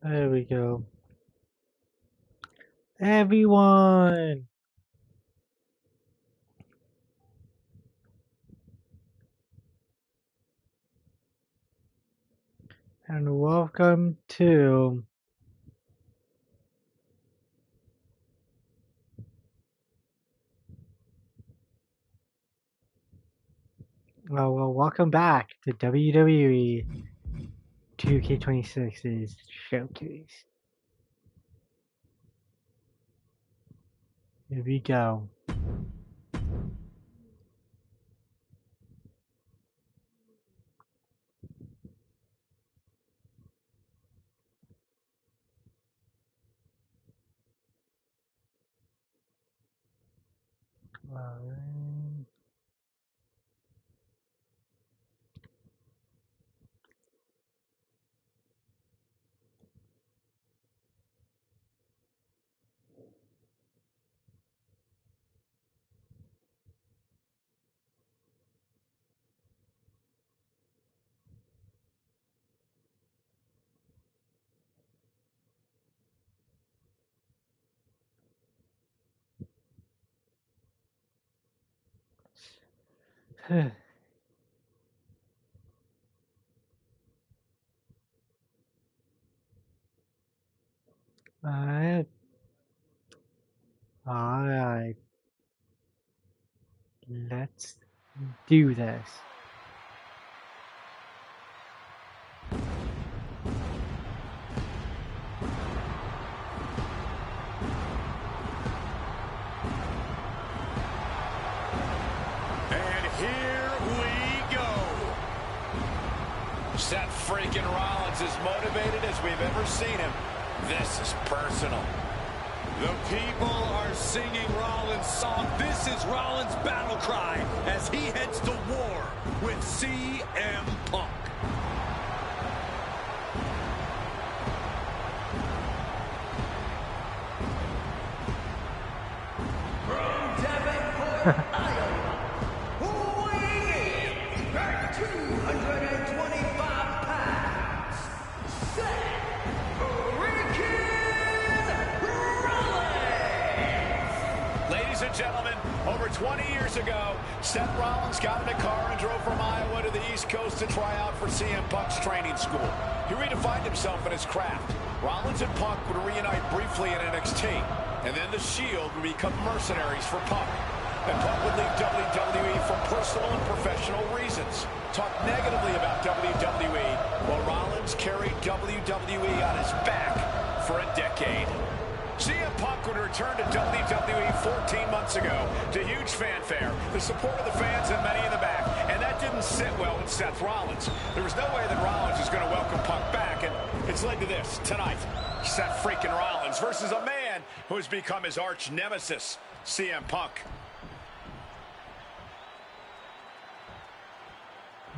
There we go. Everyone! And welcome to welcome back to WWE 2K26's showcase. Here we go. Alright. Alright. Alright. Let's do this. And here we go. Seth freaking Rollins as motivated as we've ever seen him. This is personal. The people are singing Rollins' song. This is Rollins' battle cry as he heads to war with CM Punk. From Davenport, Iowa, weighing in at 225 pounds, Seth freaking Rollins! Ladies and gentlemen, over 20 years ago, Seth Rollins got in a car and drove from Iowa to the East Coast to try out for CM Punk's training school. He redefined himself in his craft. Rollins and Punk would reunite briefly in NXT, and then the Shield would become mercenaries for Punk. And Punk would leave WWE for personal and professional reasons. Talk negatively about WWE, while Rollins carried WWE on his back for a decade. CM Punk would return to WWE 14 months ago to huge fanfare, the support of the fans and many in the back. And that didn't sit well with Seth Rollins. There was no way that Rollins was going to welcome Punk back, and it's led to this tonight. Seth freaking Rollins versus a man who has become his arch nemesis, CM Punk.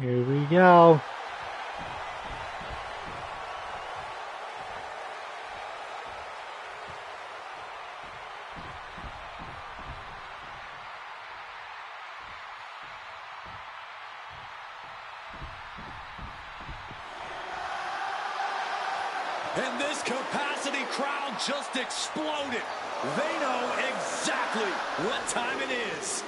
Here we go. And this capacity crowd just exploded. They know exactly what time it is.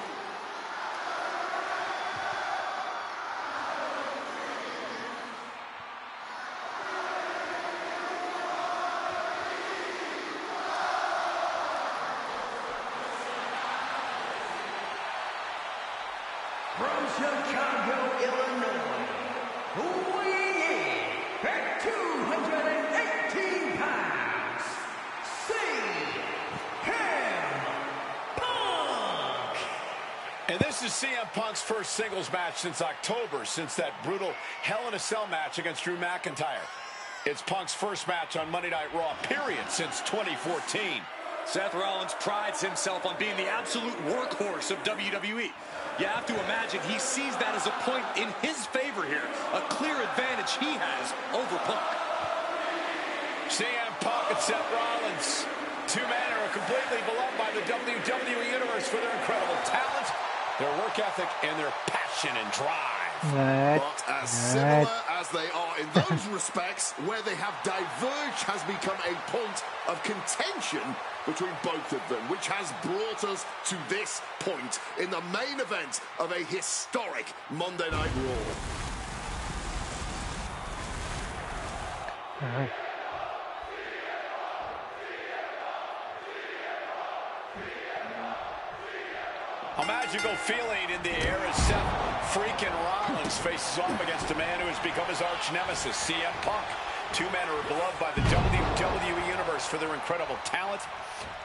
From Chicago, Illinois, weighing at 218 pounds, CM Punk! And this is CM Punk's first singles match since October, since that brutal Hell in a Cell match against Drew McIntyre. It's Punk's first match on Monday Night Raw, period, since 2014. Seth Rollins prides himself on being the absolute workhorse of WWE. You have to imagine he sees that as a point in his favor here, a clear advantage he has over Punk. CM Punk and Seth Rollins, two men who are completely beloved by the WWE Universe for their incredible talent, their work ethic, and their passion and drive. But as similar as they are in those respects, where they have diverged has become a point of contention between both of them, which has brought us to this point in the main event of a historic Monday Night Raw. A magical feeling in the air as Seth freaking Rollins faces off against a man who has become his arch nemesis, CM Punk. Two men who are beloved by the WWE Universe for their incredible talent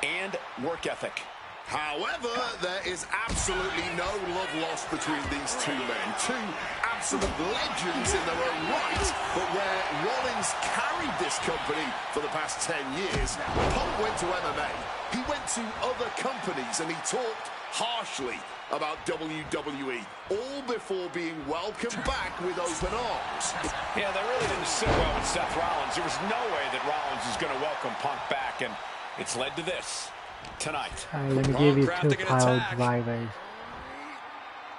and work ethic. However, there is absolutely no love lost between these two men. Two absolute legends in their own right, but where Rollins carried this company for the past 10 years, Punk went to MMA. He went to other companies and he talked harshly about WWE, all before being welcomed back with open arms. Yeah, that really didn't sit well with Seth Rollins. There was no way that Rollins is going to welcome Punk back, and it's led to this tonight. Let me give you two pile drivers.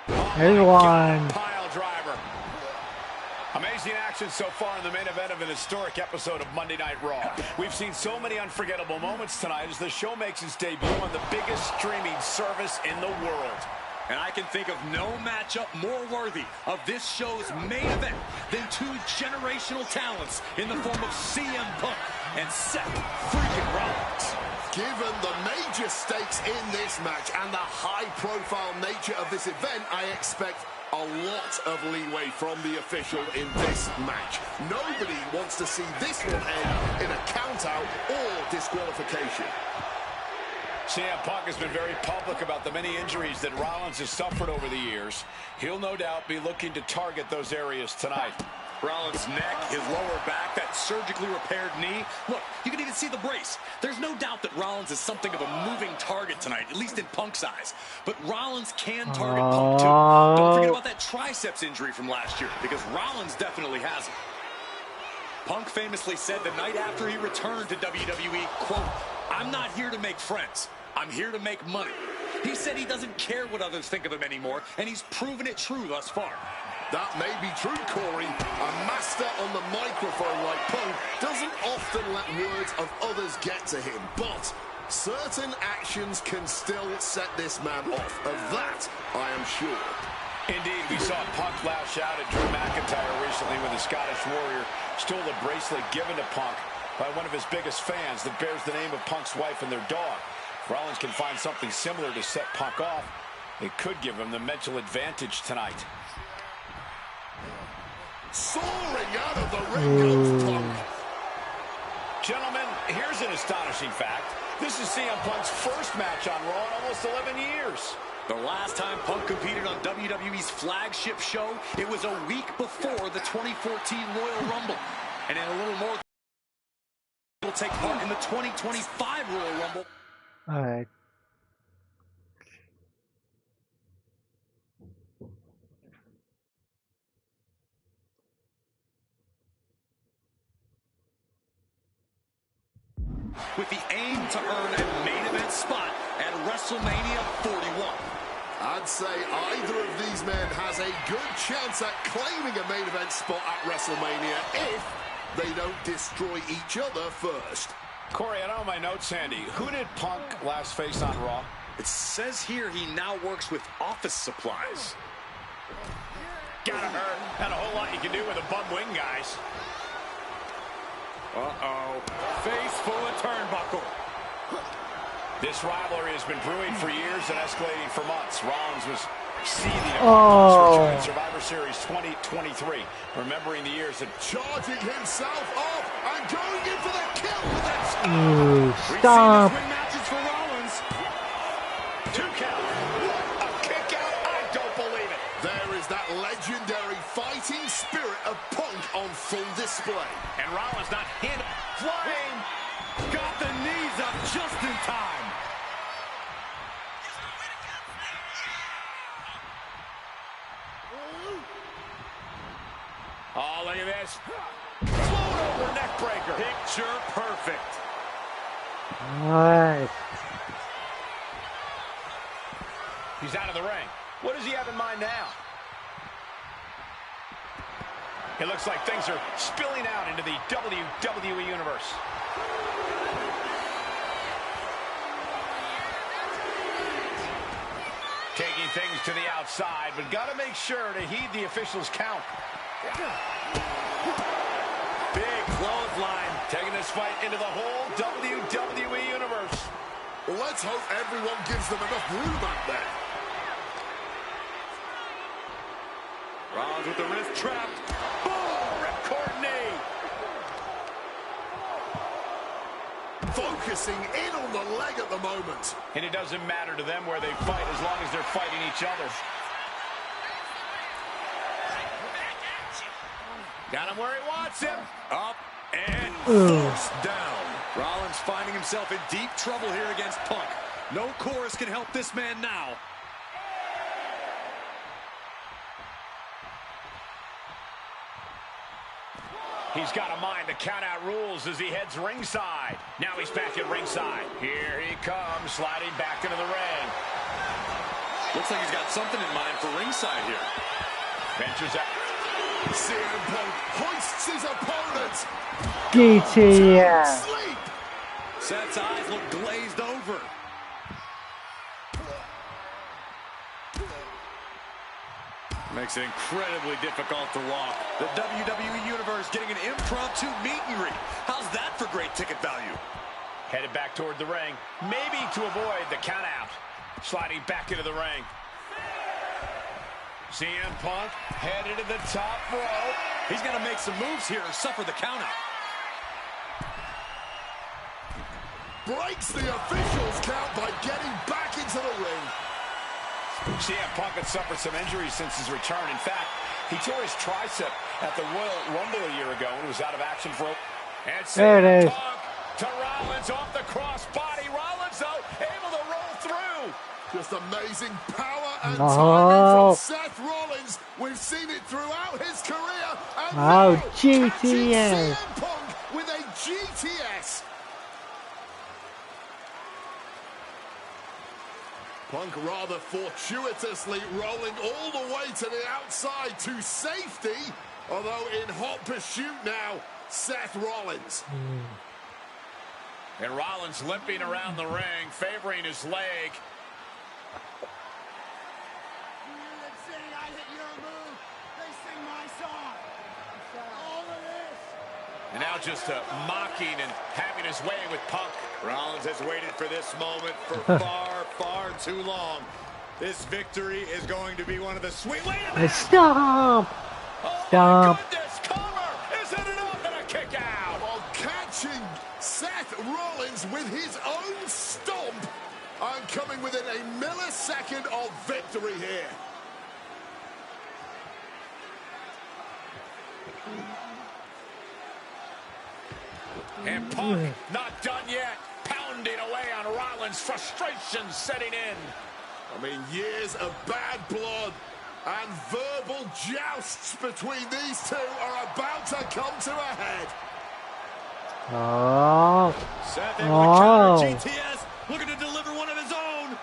There's one. Pile driver. Amazing action so far in the main event of an historic episode of Monday Night Raw. We've seen so many unforgettable moments tonight as the show makes its debut on the biggest streaming service in the world. And I can think of no matchup more worthy of this show's main event than two generational talents in the form of CM Punk and Seth freaking Rollins. Given the major stakes in this match and the high-profile nature of this event, I expect a lot of leeway from the official in this match. Nobody wants to see this one end in a count-out or disqualification. CM Punk has been very public about the many injuries that Rollins has suffered over the years. He'll no doubt be looking to target those areas tonight. Rollins' neck, his lower back, that surgically repaired knee. Look, you can even see the brace. There's no doubt that Rollins is something of a moving target tonight, at least in Punk's eyes. But Rollins can target Punk too. Don't forget about that triceps injury from last year, because Rollins definitely has it. Punk famously said the night after he returned to WWE, quote, "I'm not here to make friends. I'm here to make money." He said he doesn't care what others think of him anymore, and he's proven it true thus far. That may be true, Corey. A master on the microphone like Punk doesn't often let words of others get to him, but certain actions can still set this man off. Of that, I am sure. Indeed, we saw Punk lash out at Drew McIntyre recently when the Scottish Warrior stole a bracelet given to Punk by one of his biggest fans that bears the name of Punk's wife and their dog. If Rollins can find something similar to set Punk off, it could give him the mental advantage tonight. Soaring out of the ring goes Punk. Gentlemen, here's an astonishing fact. This is CM Punk's first match on Raw in almost 11 years. The last time Punk competed on WWE's flagship show, it was a week before the 2014 Royal Rumble. And in a little more, he'll take part in the 2025 Royal Rumble. All right. With the aim to earn a main event spot at WrestleMania 41. I'd say either of these men has a good chance at claiming a main event spot at WrestleMania if they don't destroy each other first. Corey, I don't have my notes handy. Who did Punk last face on Raw? It says here he now works with office supplies. Gotta hurt. Not a whole lot you can do with a bum wing, guys. Uh-oh. Face full of turnbuckle. This rivalry has been brewing for years and escalating for months. Rollins was seething about Punk's return in Survivor Series 2023. Remembering the years that... Charging himself up and going in for the kill with that... Stop. We've seen this win matches for Rollins. 2 count. What a kick out. I don't believe it. There is that legendary fighting spirit of Punk on full display. And Rollins not hit. Flying. Got the knees up just in time. Oh, look at this. Float over neck breaker. Picture perfect. Alright. He's out of the ring. What does he have in mind now? It looks like things are spilling out into the WWE Universe. Taking things to the outside, but got to make sure to heed the officials' count. Big clothesline, taking this fight into the whole WWE Universe. Well, let's hope everyone gives them enough room out there. Rollins with the wrist trapped. Boom! Ripcord knee. Focusing in on the leg at the moment. And it doesn't matter to them where they fight as long as they're fighting each other. Got him where he wants him. Up and forced down. Rollins finding himself in deep trouble here against Punk. No chorus can help this man now. He's got to mind the count-out rules as he heads ringside. Now he's back at ringside. Here he comes, sliding back into the ring. Looks like he's got something in mind for ringside here. Ventures out. CM Punk hoists his opponent. GTS. Sleep. Seth's eyes look glazed over. Makes it incredibly difficult to walk. The WWE Universe getting an impromptu meet and greet. How's that for great ticket value? Headed back toward the ring, maybe to avoid the count-out. Sliding back into the ring. CM Punk headed to the top rope. He's got to make some moves here or suffer the count-out. Breaks the officials' count by getting back into the ring. CM Punk had suffered some injuries since his return. In fact, he tore his tricep at the Royal Rumble a year ago and was out of action for and there it is. Punk to Rollins off the crossbody. Rollins, though, able to roll through. Just amazing power and No. timing from Seth Rollins. We've seen it throughout his career. And Oh, now, GTS. catching CM Punk with a GTS. Punk rather fortuitously rolling all the way to the outside to safety, although in hot pursuit now, Seth Rollins. And Rollins limping around the ring, favoring his leg. And now just mocking and having his way with Punk. Rollins has waited for this moment for far, far too long. This victory is going to be one of the sweet... Wait a minute! Stop! Oh, Stop. my goodness! Cover! Is it enough? And a kick out! While catching Seth Rollins with his own stomp and coming within a millisecond of victory here. And Punk not done yet. Pounding away on Rollins. Frustration setting in. I mean, years of bad blood and verbal jousts between these two are about to come to a head. Oh. Seth able to counter GTS, looking to deliver one of his own.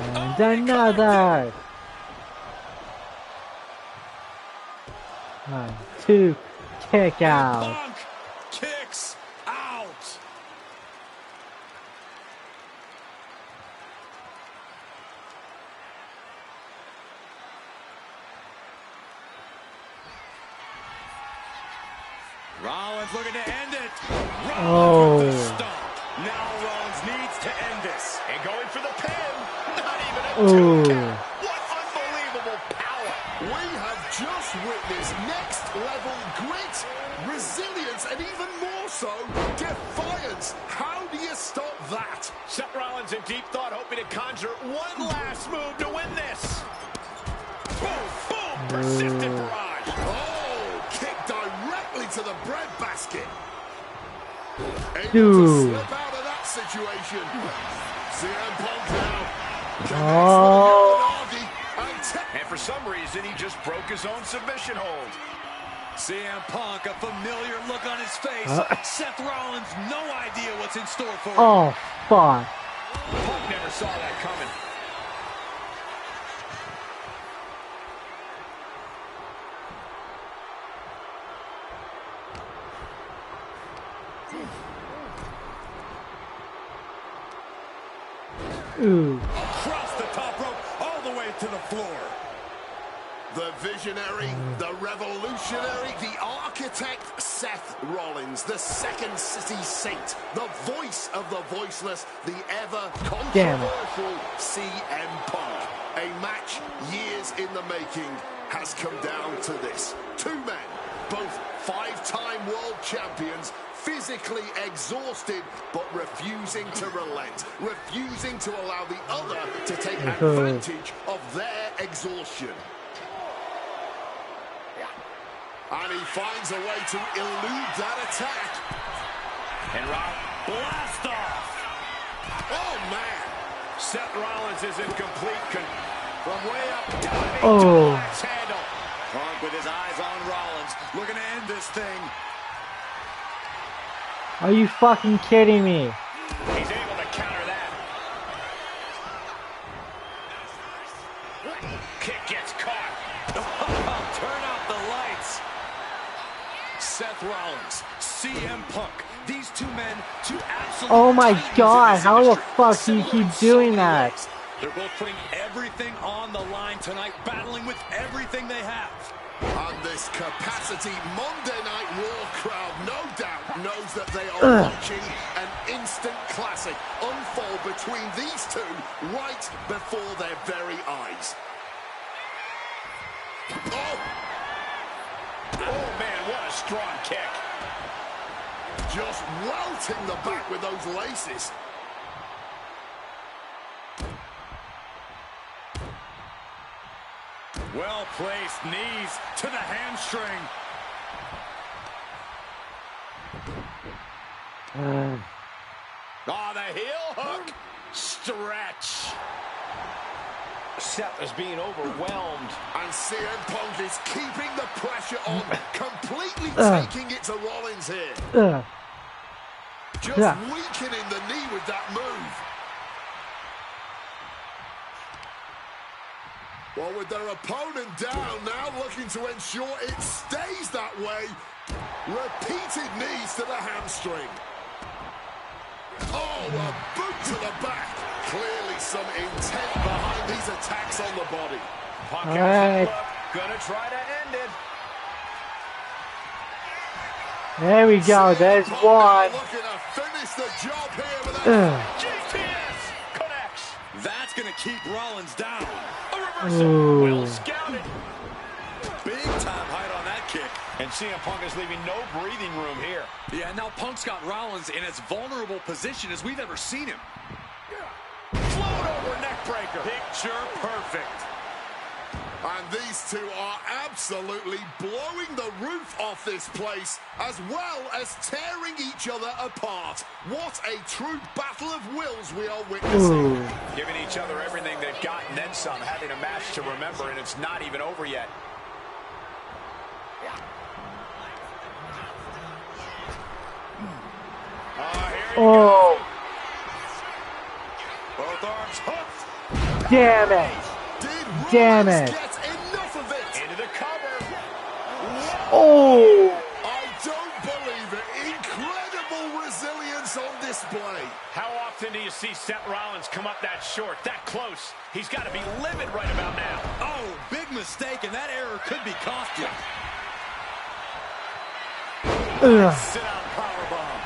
And another. 1, 2, kick out. Punk kicks out. Rollins looking to end it. Rollins with the stomp. Now Rollins needs to end this. And going for the pin. Not even a 2 count. What unbelievable power. We have just witnessed next level grit, resilience, and even more so, defiance. How do you stop that? Seth Rollins in deep thought, hoping to conjure one last move to win this. Boom, boom, persistent barrage. Oh, kick directly to the breadbasket. Able to Dude. slip out of that situation. CM Punk now. Oh. And for some reason, he just broke his own submission hold. CM Punk, a familiar look on his face. Seth Rollins, no idea what's in store for him. Oh, fuck. Punk never saw that coming. Ooh. Across the top rope, all the way to the floor. The visionary, the revolutionary, the architect, Seth Rollins, the Second City Saint, the voice of the voiceless, the ever-controversial CM Punk. A match years in the making has come down to this. Two men, both five-time world champions, physically exhausted, but refusing to relent, refusing to allow the other to take advantage of their exhaustion. And he finds a way to elude that attack. And Rob, blast off. Oh, man. Seth Rollins is in complete from way up. Oh. Handle. Punk with his eyes on Rollins, looking to end this thing. Are you fucking kidding me? He's able to counter that. Kick gets caught. Turn out the lights. Seth Rollins, CM Punk. These two men, two absolute. Oh my titans god, in how this the industry. fuck do you keep doing that? They're both putting everything on the line tonight, battling with everything they have. And this capacity Monday Night Raw crowd, no doubt, knows that they are watching an instant classic unfold between these two right before their very eyes. Oh! Oh, man, what a strong kick. Just welting the back with those laces. Well-placed knees to the hamstring. Oh, the heel hook. Stretch. Seth is being overwhelmed. And CM Punk is keeping the pressure on, completely taking it to Rollins here. Just weakening the knee with that move. Well, with their opponent down, now looking to ensure it stays that way. Repeated knees to the hamstring. Oh, a boot to the back. Clearly some intent behind these attacks on the body. Punk all right. Gonna try to end it. There we go, there's one. Looking to finish the job here with a GPS connects. That's going to keep Rollins down. A reversal. Well scouted. Big time height on that kick. And CM Punk is leaving no breathing room here. Yeah, now Punk's got Rollins in as vulnerable position as we've ever seen him. Float over neck breaker. Picture perfect. And these two are absolutely blowing the roof off this place, as well as tearing each other apart. What a true battle of wills we are witnessing. Ooh. Giving each other everything they've got and then some, having a match to remember, and it's not even over yet. Oh, Both arms hooked. damn it. Did Damn Rollins it. get enough of it? Into the cover. Oh. I don't believe it. Incredible resilience on display. How often do you see Seth Rollins come up that short, that close? He's got to be livid right about now. Oh, big mistake, and that error could be costly. Sit down powerbomb.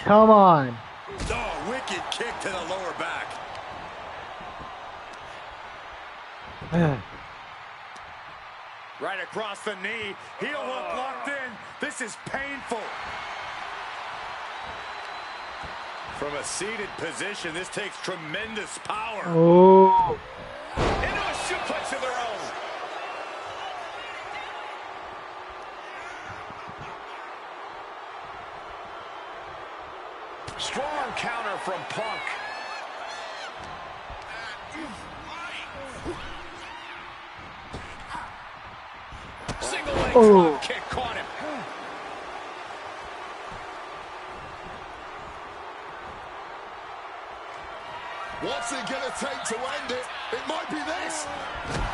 Come on. Oh, wicked kick to the lower back. Right across the knee. Heel hook locked in. This is painful. From a seated position, this takes tremendous power. Oh. Into a suplex of their own. Strong counter from Punk. Single leg drop kick caught him. What's it going to take to end it? It might be this.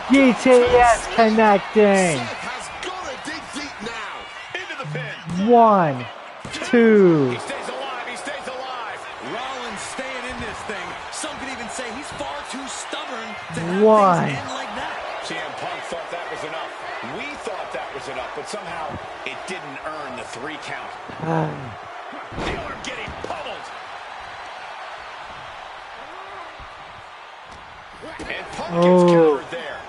GTS connecting. Seth has got to dig deep now. Into the pin. 1, 2. He stays alive. He stays alive. Rollins staying in this thing. Some could even say he's far too stubborn to have 1. things end like that. CM Punk thought that was enough. We thought that was enough, but somehow it didn't earn the 3 count. The arm getting pummeled. And Punk gets countered there.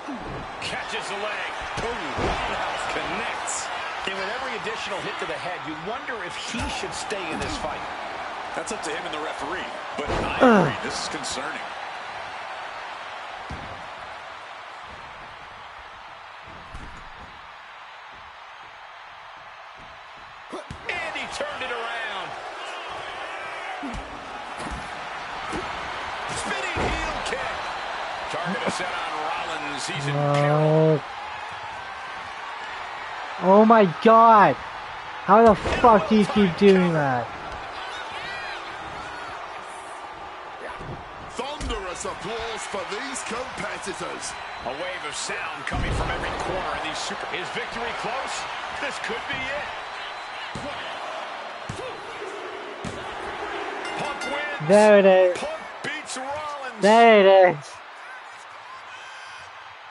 Catches the leg. Roundhouse connects. And with every additional hit to the head, you wonder if he should stay in this fight. That's up to him and the referee. But I agree, this is concerning. And he turned it around. Spinning heel kick. Target is set on Rollins. He's in peril. Oh my god! How the fuck do you keep doing that? Thunderous applause for these competitors. A wave of sound coming from every corner in these super. Is victory close? This could be it. Punk wins. There it is. Punk beats Rollins. There it is.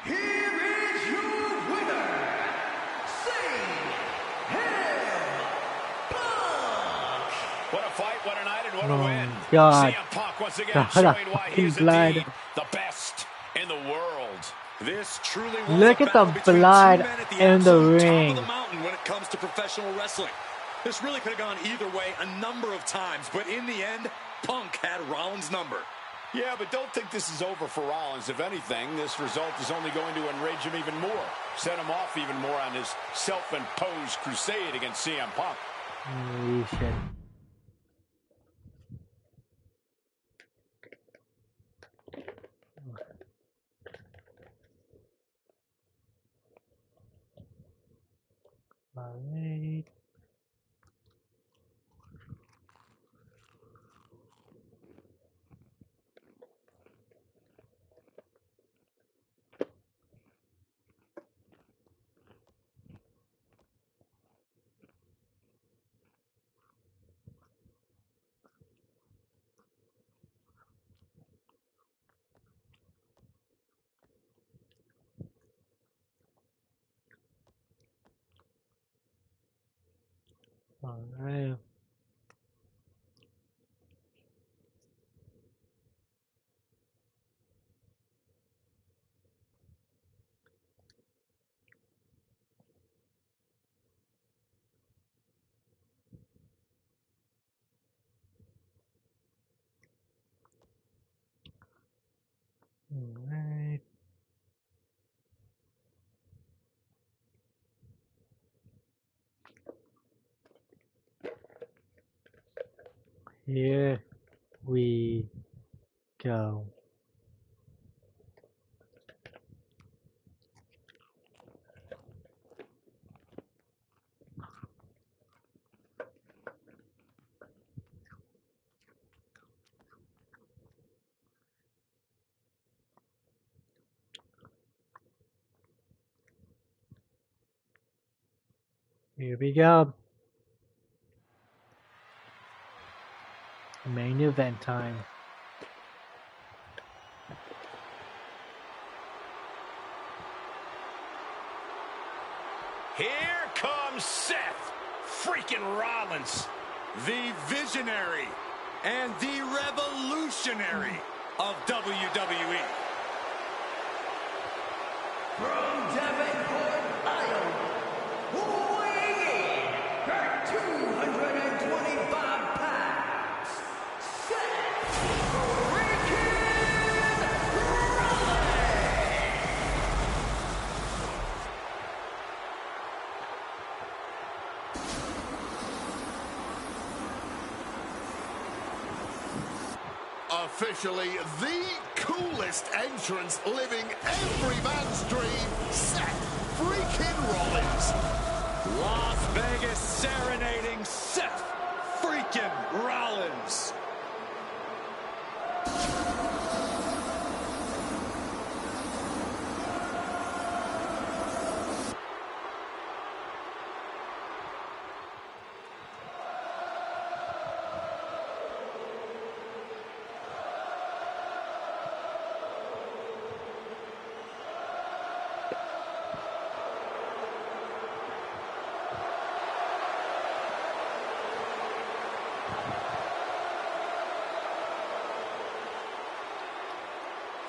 Here is your winner, Punk. What a fight, what a night, and what a Oh win. god. CM Punk once again God, showing why he is blood. indeed the best in the world. This truly was Look a at the battle between two blood men at the in the absolute top ring. of the mountain when it comes to professional wrestling. This really could have gone either way a number of times, but in the end, Punk had Rollins' number. Yeah, but don't think this is over for Rollins. If anything, this result is only going to enrage him even more. Set him off even more on his self-imposed crusade against CM Punk. Holy shit. Alright. Alright. Alright. Here we go. Here we go. Main event time. Here comes Seth freaking Rollins. The visionary and the revolutionary of WWE. From Davenport, Iowa, weighing in at 225 pounds, Seth freaking Rollins. Officially the coolest entrance living every man's dream, Seth freaking Rollins. Las Vegas serenading Seth freaking Rollins.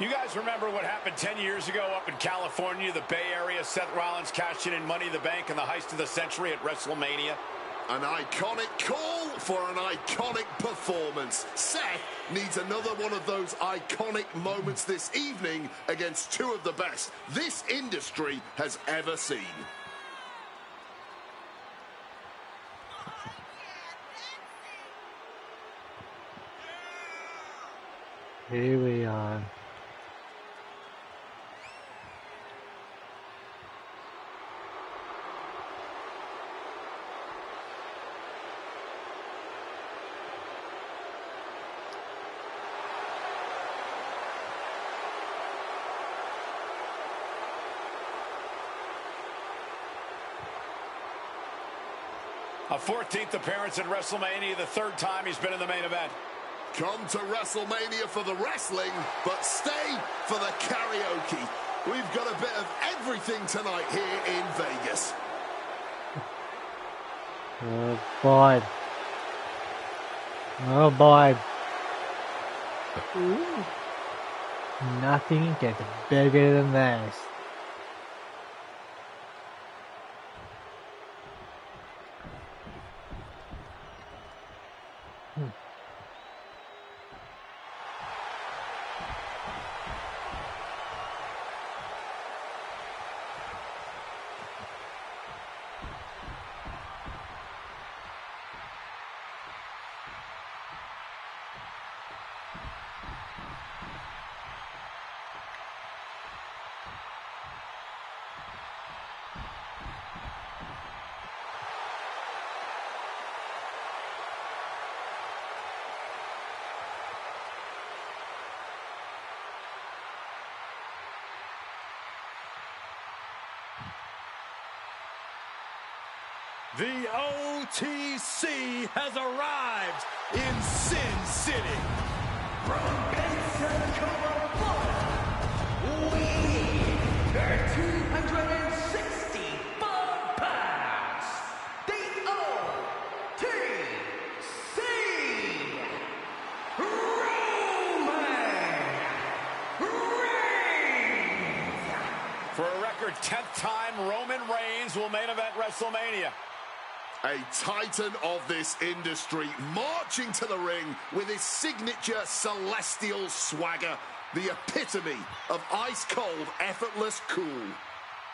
You guys remember what happened 10 years ago up in California, the Bay Area? Seth Rollins cashing in Money in the Bank in the heist of the century at WrestleMania. An iconic call for an iconic performance. Seth needs another one of those iconic moments this evening against two of the best this industry has ever seen. Here we are. A 14th appearance at WrestleMania, the third time he's been in the main event. Come to WrestleMania for the wrestling, but stay for the karaoke. We've got a bit of everything tonight here in Vegas. Oh boy. Oh boy. Ooh. Nothing gets bigger than this. The OTC has arrived in Sin City. From Pensacola, Florida, weighing at 265 pounds, the OTC, Roman Reigns. For a record 10th time, Roman Reigns will main event WrestleMania. A titan of this industry marching to the ring with his signature celestial swagger, the epitome of ice-cold, effortless cool.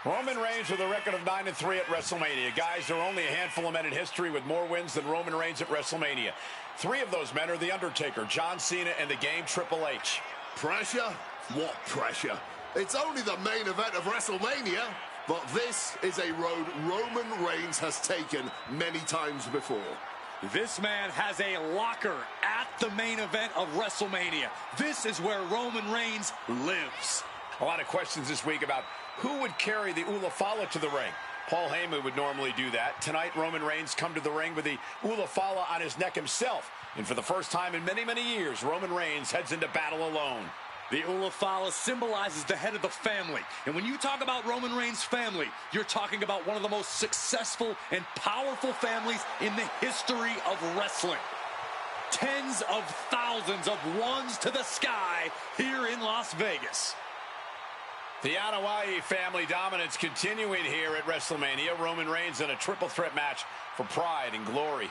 Roman Reigns with a record of 9-3 at WrestleMania. Guys, there are only a handful of men in history with more wins than Roman Reigns at WrestleMania. Three of those men are The Undertaker, John Cena, and the Game Triple H. Pressure? What pressure? It's only the main event of WrestleMania. But this is a road Roman Reigns has taken many times before. This man has a locker at the main event of WrestleMania. This is where Roman Reigns lives. A lot of questions this week about who would carry the Ulafala to the ring. Paul Heyman would normally do that. Tonight, Roman Reigns come to the ring with the Ulafala on his neck himself. And for the first time in many, many years, Roman Reigns heads into battle alone. The Ulafala symbolizes the head of the family. And when you talk about Roman Reigns' family, you're talking about one of the most successful and powerful families in the history of wrestling. Tens of thousands of ones to the sky here in Las Vegas. The Anoa'i family dominance continuing here at WrestleMania. Roman Reigns in a triple threat match for pride and glory.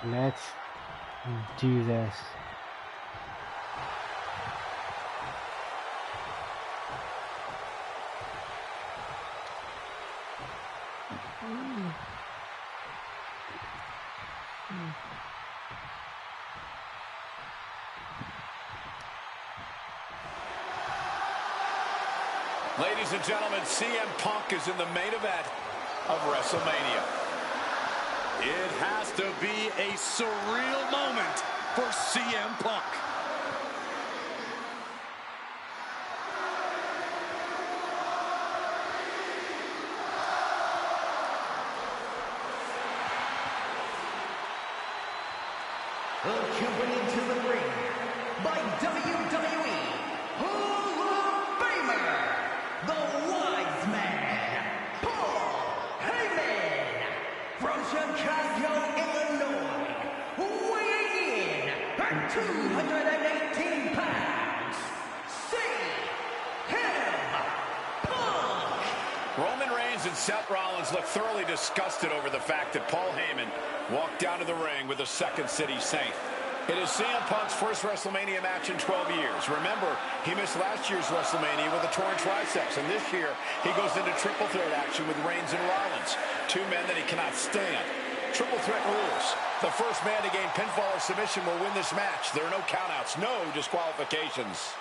Let's do this. Ladies and gentlemen, CM Punk is in the main event of WrestleMania. It has to be a surreal moment for CM Punk. jumping into the ring by WWE Hall of Famer, the Wise Man, Paul Heyman, from Chicago, Illinois, weighing in at 218 pounds, CM Punk. Roman Reigns and Seth Rollins look thoroughly disgusted over the fact that Paul Heyman walked down to the ring with the Second City Saint. It is CM Punk's first WrestleMania match in 12 years. Remember, he missed last year's WrestleMania with a torn triceps, and this year he goes into triple threat action with Reigns and Rollins, two men that he cannot stand. Triple threat rules. The first man to gain pinfall or submission will win this match. There are no countouts, no disqualifications.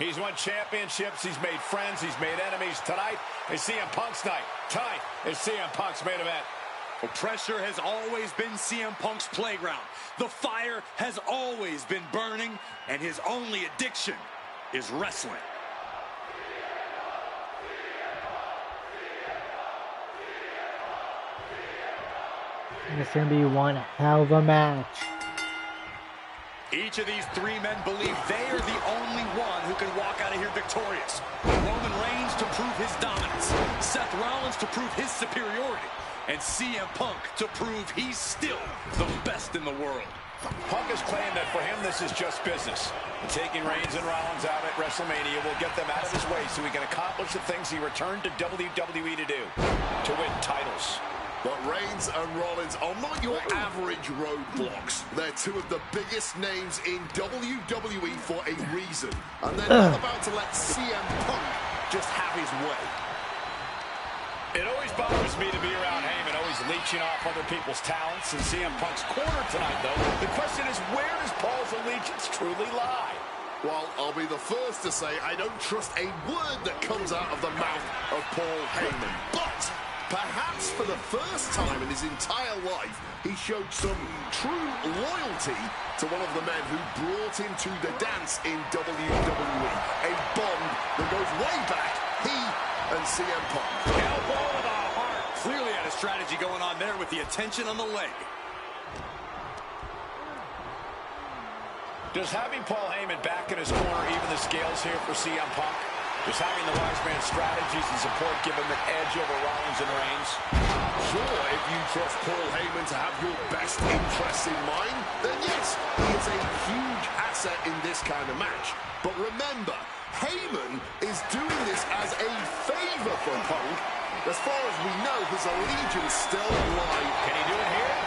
He's won championships, he's made friends, he's made enemies. Tonight is CM Punk's night. Tonight is CM Punk's main event. Well, pressure has always been CM Punk's playground. The fire has always been burning, and his only addiction is wrestling. It's going to be one hell of a match. Each of these three men believe they are the only one who can walk out of here victorious. Roman Reigns to prove his dominance, Seth Rollins to prove his superiority, and CM Punk to prove he's still the best in the world. Punk has claimed that for him this is just business. Taking Reigns and Rollins out at WrestleMania will get them out of his way so he can accomplish the things he returned to WWE to do, to win titles. But Reigns and Rollins are not your average roadblocks. They're two of the biggest names in WWE for a reason. And they're not about to let CM Punk just have his way. It always bothers me to be around Heyman, always leeching off other people's talents. In CM Punk's corner tonight, though, the question is, where does Paul's allegiance truly lie? Well, I'll be the first to say I don't trust a word that comes out of the mouth of Paul Heyman. But perhaps for the first time in his entire life, he showed some true loyalty to one of the men who brought him to the dance in WWE. A bond that goes way back, he and CM Punk. Elbow to the heart. Clearly had a strategy going on there with the attention on the leg. Does having Paul Heyman back in his corner even the scales here for CM Punk? Does having the wise man's strategies and support give him an edge over Rollins and Reigns? Sure, if you trust Paul Heyman to have your best interests in mind, then yes, he is a huge asset in this kind of match. But remember, Heyman is doing this as a favor for Punk. As far as we know, his allegiance still lies. Can he do it here?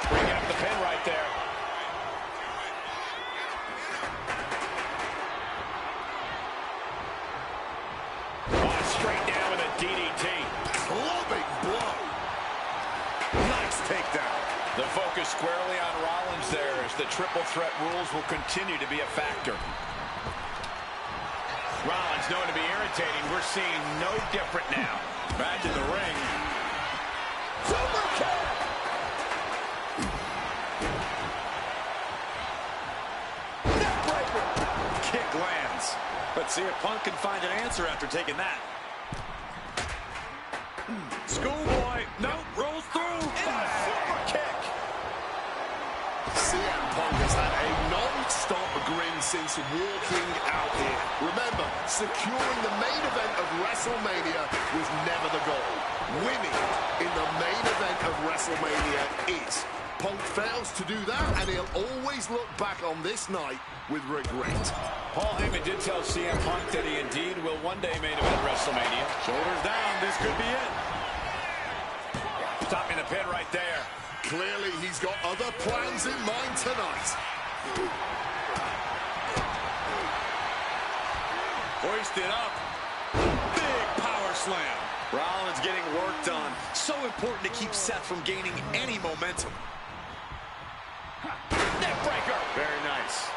Bringing up the pin right there. Straight down with a DDT. Clubbing blow. Nice takedown. The focus squarely on Rollins there as the triple threat rules will continue to be a factor. Rollins known to be irritating. We're seeing no different now. Back in the ring. Super kick. Neckbreaker. Kick lands. But see if Punk can find an answer after taking that. Schoolboy, nope, rolls through. Super kick. CM Punk has had a non-stop grin since walking out here. Remember, securing the main event of WrestleMania was never the goal. Winning in the main event of WrestleMania is. Punk fails to do that, and he'll always look back on this night with regret. Paul Heyman did tell CM Punk that he indeed will one day main event WrestleMania. Shoulders down, this could be it. Stopping the pin right there. Clearly, he's got other plans in mind tonight. Hoisted up. Big power slam. Rollins getting work done. So important to keep Seth from gaining any momentum. Neckbreaker. Very nice.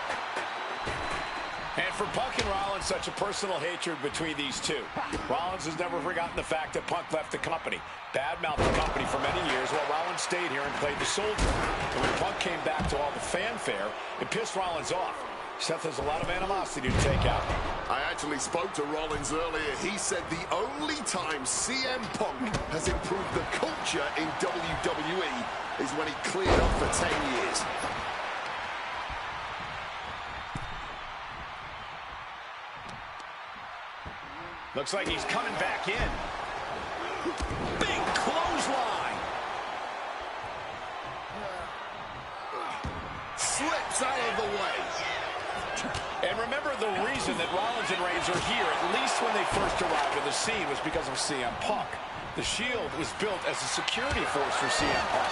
And for Punk and Rollins, such a personal hatred between these two. Rollins has never forgotten the fact that Punk left the company, badmouthed the company for many years, while Rollins stayed here and played the soldier. And when Punk came back to all the fanfare, it pissed Rollins off. Seth has a lot of animosity to take out. I actually spoke to Rollins earlier. He said the only time CM Punk has improved the culture in WWE is when he cleared up for 10 years. Looks like he's coming back in. Big clothesline. Slips out of the way. And remember, the reason that Rollins and Reigns are here, at least when they first arrived on the scene, was because of CM Punk. The Shield was built as a security force for CM Punk.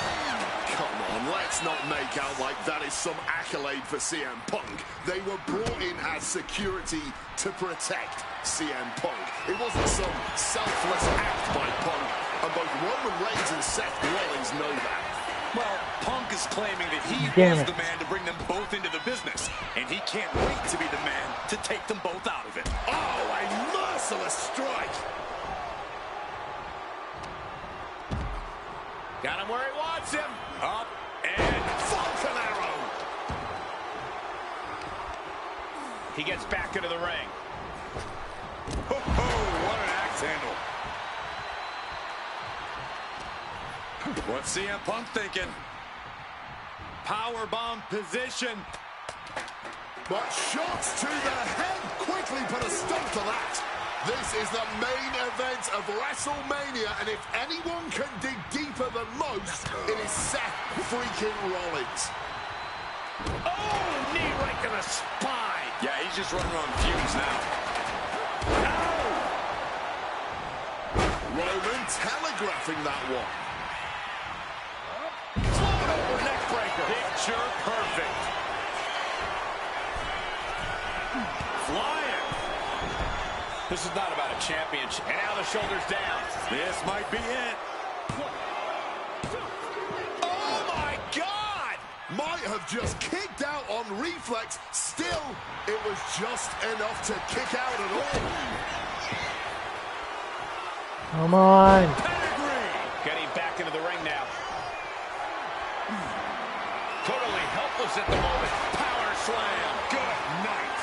Come on, let's not make out like that is some accolade for CM Punk. They were brought in as security to protect CM Punk. It wasn't some selfless act by Punk, and both Roman Reigns and Seth Rollins know that. Well, Punk is claiming that he was the man to bring them both into the business, and he can't wait to be the man to take them both out of it. Oh, a merciless strike. Got him where he wants him. Up and Falcon arrow. He gets back into the ring. ho, ho, what an axe handle. What's CM Punk thinking? Powerbomb position. But shots to the head quickly put a stop to that. This is the main event of WrestleMania, and if anyone can dig deeper than most, it is Seth freaking Rollins. Oh, knee right to the spine. Yeah, he's just running on fumes now. Roman telegraphing that one. Over neck breaker. Picture perfect. Flying. This is not about a championship. And now the shoulders down. This might be it. Oh, my God! Might have just kicked out on reflex. Still, it was just enough to kick out at all. Come on. Pedigree. Getting back into the ring now. Totally helpless at the moment. Power slam. Good night.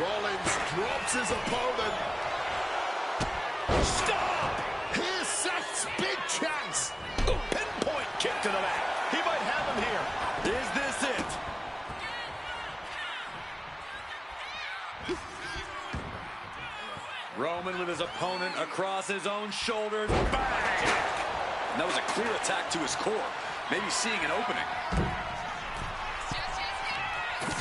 Rollins drops his opponent. Stop! Here's Seth's big chance. Ooh, pinpoint kick to the back. He might have him here. Is this it? Roman with his opponent across his own shoulders. Bang! That was a clear attack to his core. Maybe seeing an opening.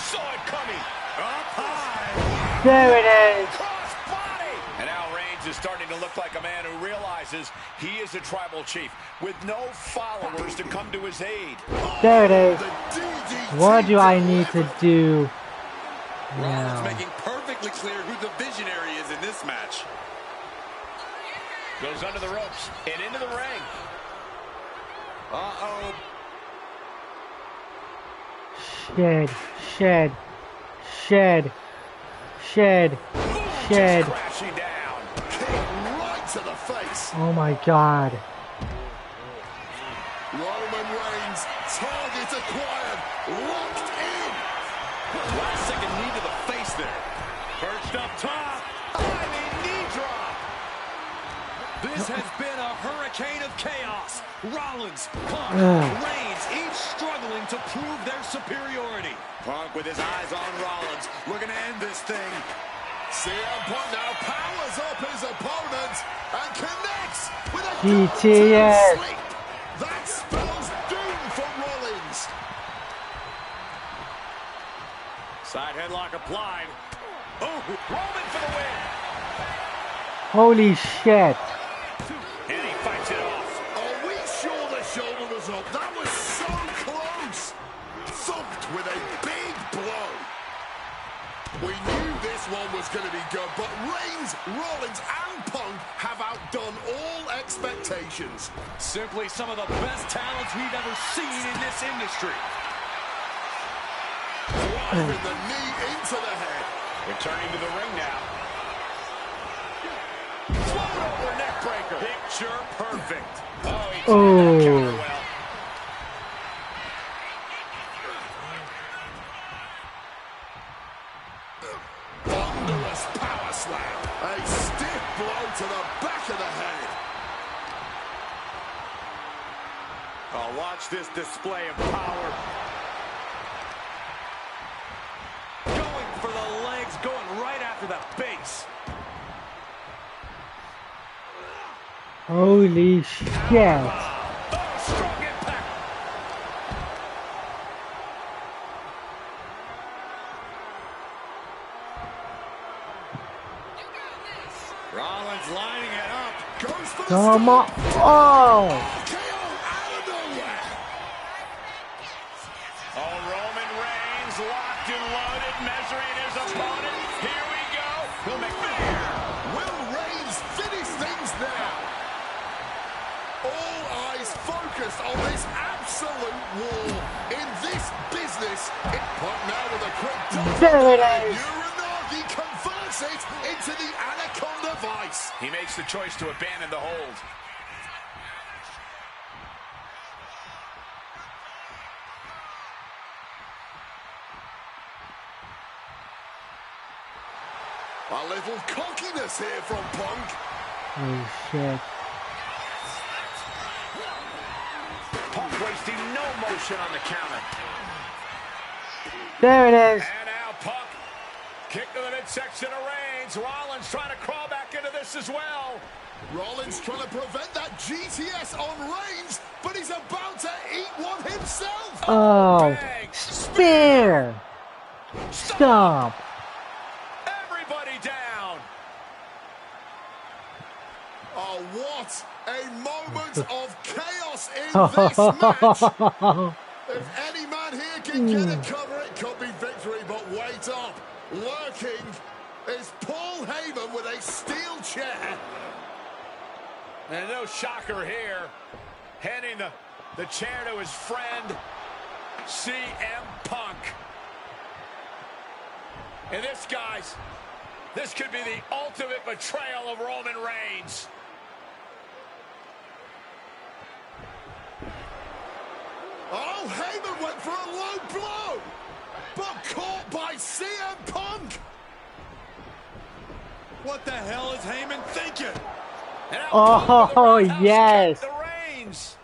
Saw it coming. Up high. There it is. Cross body. And now Reigns is starting to look like a man who realizes he is a tribal chief with no followers to come to his aid. There it is. The DDT. What do I need to do Rollins now? making perfectly clear who the visionary is in this match. Goes under the ropes and into the ring. Uh-oh. Shed, shed, shed, shed, shed. Crashing down. Kick right to the face. Oh my God. Roman Reigns, target acquired, locked in. Last second knee to the face there. Perched up top. Diving knee drop. This has been a hurricane of chaos. Rollins, Punk, Reigns, each struggling to prove their superiority. Punk with his eyes on Rollins, looking to end this thing. CM Punk now powers up his opponent and connects with a GTS. sleep. That spells doom for Rollins. Side headlock applied. Oh, Roman for the win. Holy shit. And he fights it off. Are we sure the shoulder was up? That was so close. Thumped with a big blow. We knew this one was going to be good, but Reigns, Rollins, and Punk have outdone all expectations. Simply some of the best talents we've ever seen in this industry. Driving the knee into the head. Returning to the ring now. Float over neck breaker. Picture perfect. Oh, he timed that counter well. Thunderous power slam. A stiff blow to the back of the head. Oh, watch this display of power. Going for the leg He's going right after the base. Holy shit. Oh, strong impact. Rollins lining it up. Goes for the Come on. stop. Oh. RKO out of nowhere. Oh, Roman Reigns locked and loaded, measuring his opponent. Here we go. He'll make Will Reigns finish things now? All eyes focused on this absolute war in this business. But now with a quick double. There it is. Uranagi converts it into the Anaconda Vice. He makes the choice to abandon the hold. A little cockiness here from Punk. Holy shit. Punk wasting no motion on the counter. There it is. And now Punk. Kick to the midsection of Reigns. Rollins trying to crawl back into this as well. Rollins trying to prevent that GTS on Reigns, but he's about to eat one himself. Oh. Bang. Spear. Stomp. Everybody down. Oh, what a moment of chaos in this match. If any man here can get a cover, it could be victory, but wait up. Lurking is Paul Heyman with a steel chair. And no shocker here. Handing the chair to his friend, CM Punk. And this, guys, this could be the ultimate betrayal of Roman Reigns. Oh, Heyman went for a low blow, but caught by CM Punk. What the hell is Heyman thinking? And out Oh, Punk with a roundhouse yes. kick to Reigns.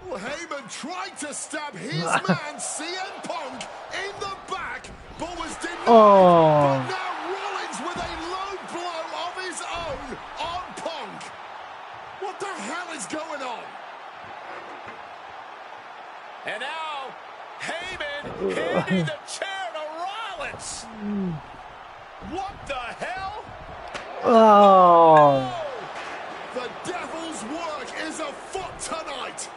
Well, Heyman tried to stab his man, CM Punk, in the back, but was denied. Oh. But now Rollins with a low blow of his own on Punk. What the hell is going on? And now, Heyman handing the chair to Rollins. What the hell? Oh. The devil's work is afoot tonight.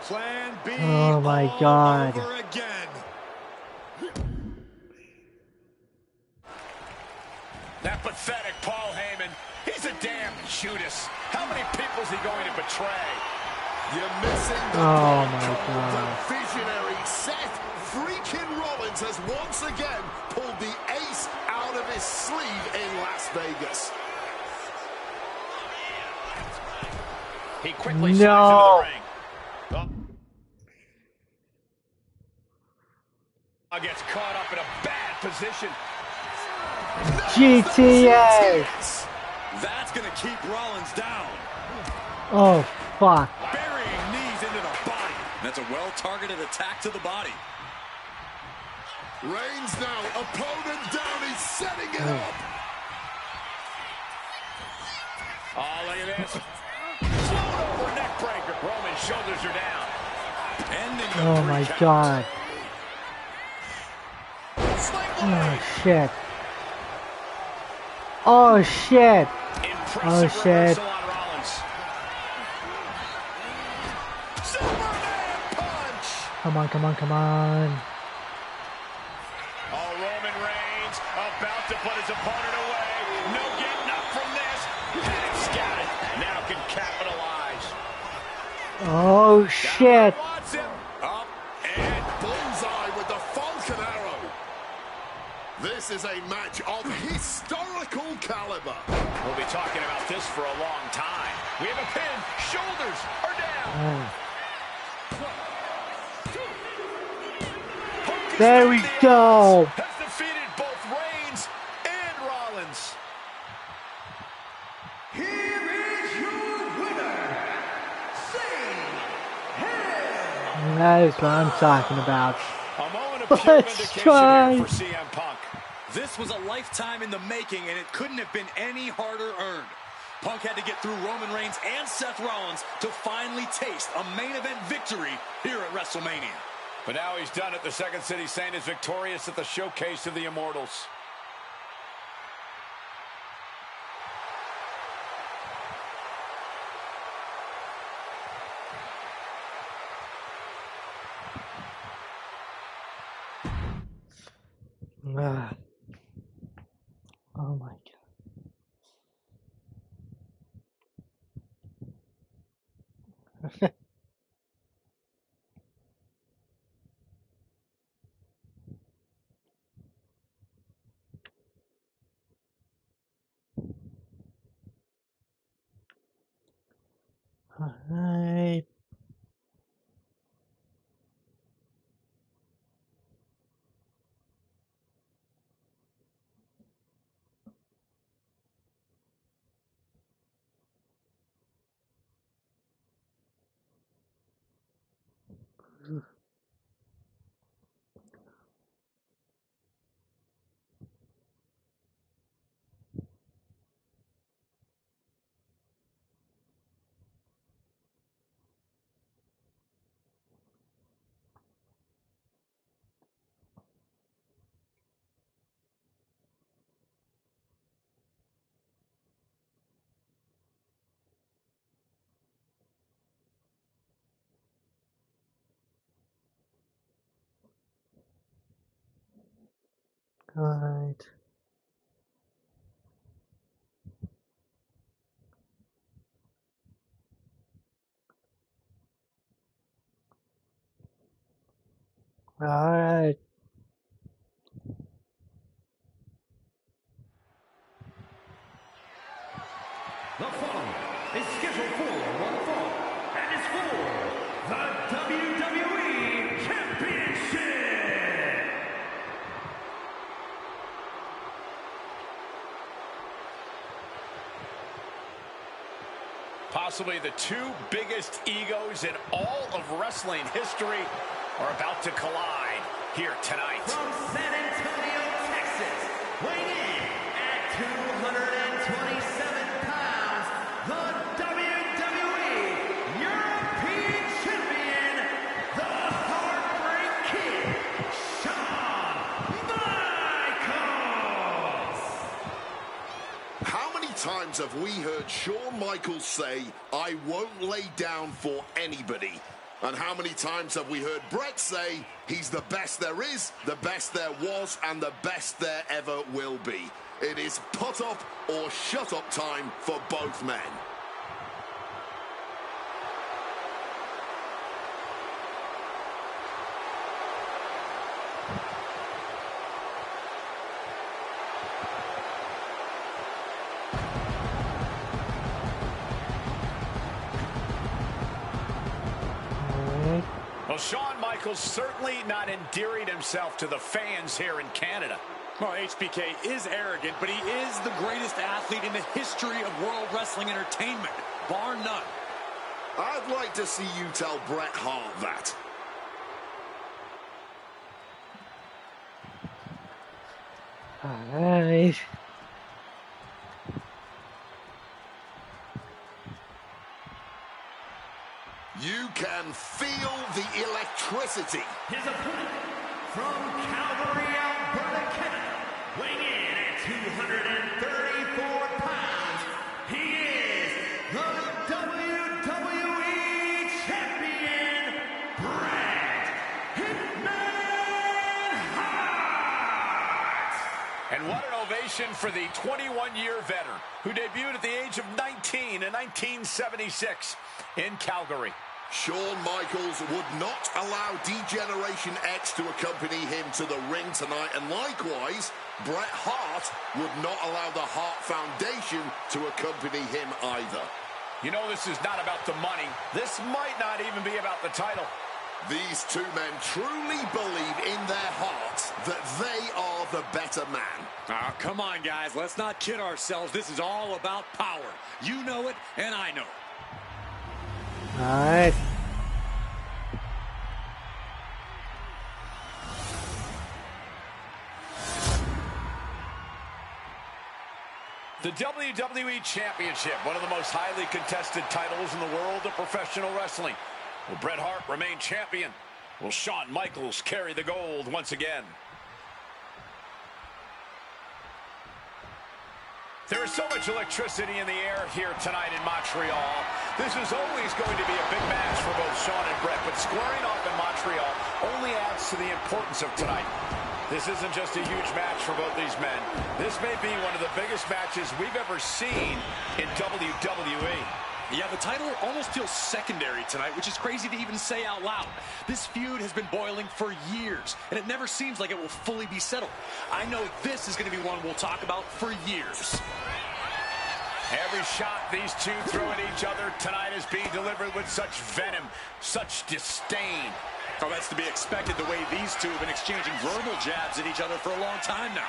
Plan B Oh, my all God. over again. That pathetic Paul Heyman. He's a damn Judas. How many people is he going to betray? You're missing the Oh, point, my Cole. God. The visionary Seth freaking Rollins has once again pulled the ace out of his sleeve in Las Vegas. He quickly slides No. into the ring. Oh. Gets caught up in a bad position. GTS. That's going to keep Rollins down. Oh, fuck. Burying knees into the body. That's a well-targeted attack to the body. Reigns now, opponent down, he's setting it up. Oh, look at this. Float over neck breaker. Roman's shoulders are down. Ending the Oh, 3 my count. God. Sling Oh, blade. shit. Oh, shit. Impressive Oh, shit. reversal on Rollins. Superman punch. Come on, come on, come on. Oh, Roman Reigns about to put his opponent away. No getting up from this. That's got it. Now can capitalize. Oh, shit. Wants him. Up and Bullseye with the Falcon Arrow. This is a match of historical caliber. we'll be talking about this for a long time. We have a pin. Shoulders are down. There we go. Has defeated both Reigns and Rollins. Here is your winner, That is what I'm talking about. A moment of Let's pure vindication try. here for CM Punk. This was a lifetime in the making, and it couldn't have been any harder earned. Punk had to get through Roman Reigns and Seth Rollins to finally taste a main event victory here at WrestleMania. But now he's done it. The Second City Saint is victorious at the Showcase of the Immortals. Oh my god. Alright. Alright. Alright. The following is scheduled for one fall and is for the WWE Championship. Possibly the two biggest egos in all of wrestling history are about to collide here tonight. From San Antonio, Texas, weighing in at 227 pounds, the WWE European Champion, the Heartbreak Kid, Shawn Michaels. How many times have we heard Shawn Michaels say, "I won't lay down for anybody"? And how many times have we heard Bret say, he's the best there is, the best there was, and the best there ever will be? It is put up or shut up time for both men. Well, Shawn Michaels certainly not endearing himself to the fans here in Canada. Well, HBK is arrogant, but he is the greatest athlete in the history of World Wrestling Entertainment, bar none. I'd like to see you tell Bret Hart that. Alright. You can feel the electricity. His opponent from Calgary, Alberta, Canada, weighing in at 234 pounds, he is the WWE Champion, Bret Hitman Hart. And what an ovation for the 21-year veteran who debuted at the age of 19 in 1976 in Calgary. Shawn Michaels would not allow D-Generation X to accompany him to the ring tonight, and likewise, Bret Hart would not allow the Hart Foundation to accompany him either. You know, this is not about the money. This might not even be about the title. These two men truly believe in their hearts that they are the better man. Oh, come on, guys. Let's not kid ourselves. This is all about power. You know it, and I know it. Alright. The WWE Championship, one of the most highly contested titles in the world of professional wrestling. Will Bret Hart remain champion? Will Shawn Michaels carry the gold once again? There is so much electricity in the air here tonight in Montreal. This is always going to be a big match for both Shawn and Bret, but squaring off in Montreal only adds to the importance of tonight. This isn't just a huge match for both these men. This may be one of the biggest matches we've ever seen in WWE. Yeah, the title almost feels secondary tonight, which is crazy to even say out loud. This feud has been boiling for years, and it never seems like it will fully be settled. I know this is going to be one we'll talk about for years. Every shot these two throw at each other tonight is being delivered with such venom, such disdain. Oh, that's to be expected the way these two have been exchanging verbal jabs at each other for a long time now.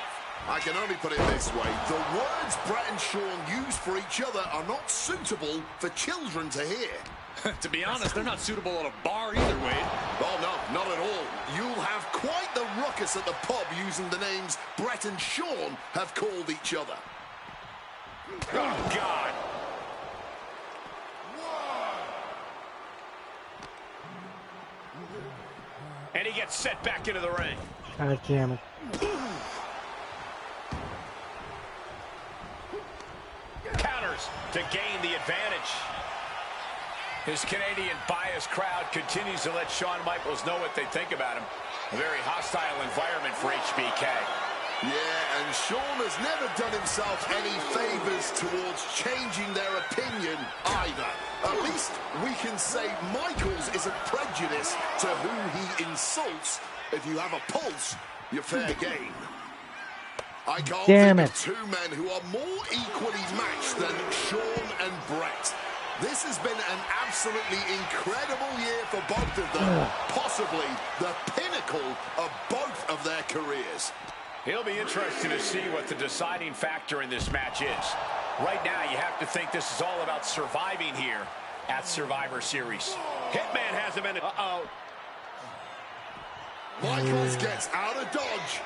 I can only put it this way. The words Bret and Shawn use for each other are not suitable for children to hear. To be honest, they're not suitable at a bar either, Wade. Oh, no, not at all. You'll have quite the ruckus at the pub using the names Bret and Shawn have called each other. Oh, God. And he gets set back into the ring. God damn it. Counters to gain the advantage. His Canadian biased crowd continues to let Shawn Michaels know what they think about him. A very hostile environment for HBK. Yeah, and Shawn has never done himself any favors towards changing their opinion either. At least we can say Michaels isn't prejudiced to who he insults. If you have a pulse, you're fair game. I can't think of two men who are more equally matched than Shawn and Bret. This has been an absolutely incredible year for both of them. Possibly the pinnacle of both of their careers. It'll be interesting to see what the deciding factor in this match is. Right now, you have to think this is all about surviving here at Survivor Series. Hitman has him in it. Uh-oh. Michaels gets out of dodge.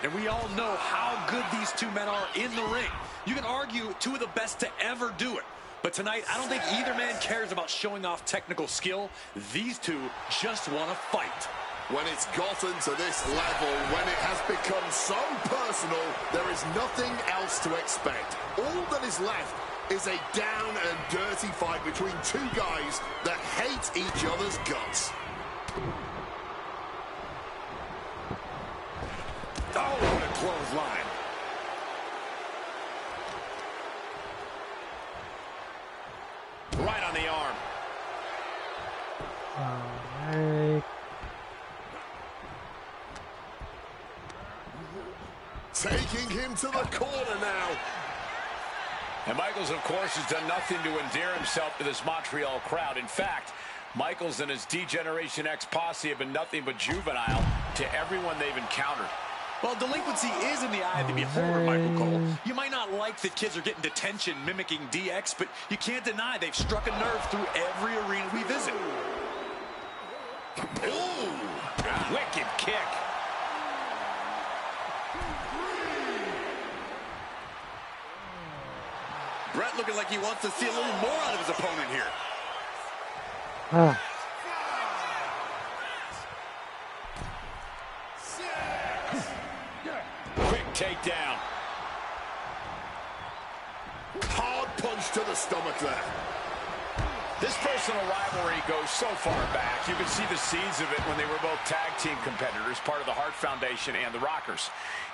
And we all know how good these two men are in the ring. You can argue two of the best to ever do it. But tonight, I don't think either man cares about showing off technical skill. These two just want to fight. When it's gotten to this level, when it has become so personal, there is nothing else to expect. All that is left is a down and dirty fight between two guys that hate each other's guts. Oh, what a clothesline. Right on the arm. All right. Taking him to the corner now. And Michaels, of course, has done nothing to endear himself to this Montreal crowd. In fact, Michaels and his D-Generation X posse have been nothing but juvenile to everyone they've encountered. Well, delinquency is in the eye of the beholder, Michael Cole. You might not like that kids are getting detention mimicking DX, but you can't deny they've struck a nerve through every arena we visit. Ooh, wicked kick. Bret looking like he wants to see a little more out of his opponent here. Quick takedown. Hard punch to the stomach there. This personal rivalry goes so far back. You can see the seeds of it when they were both tag team competitors, part of the Hart Foundation and the Rockers.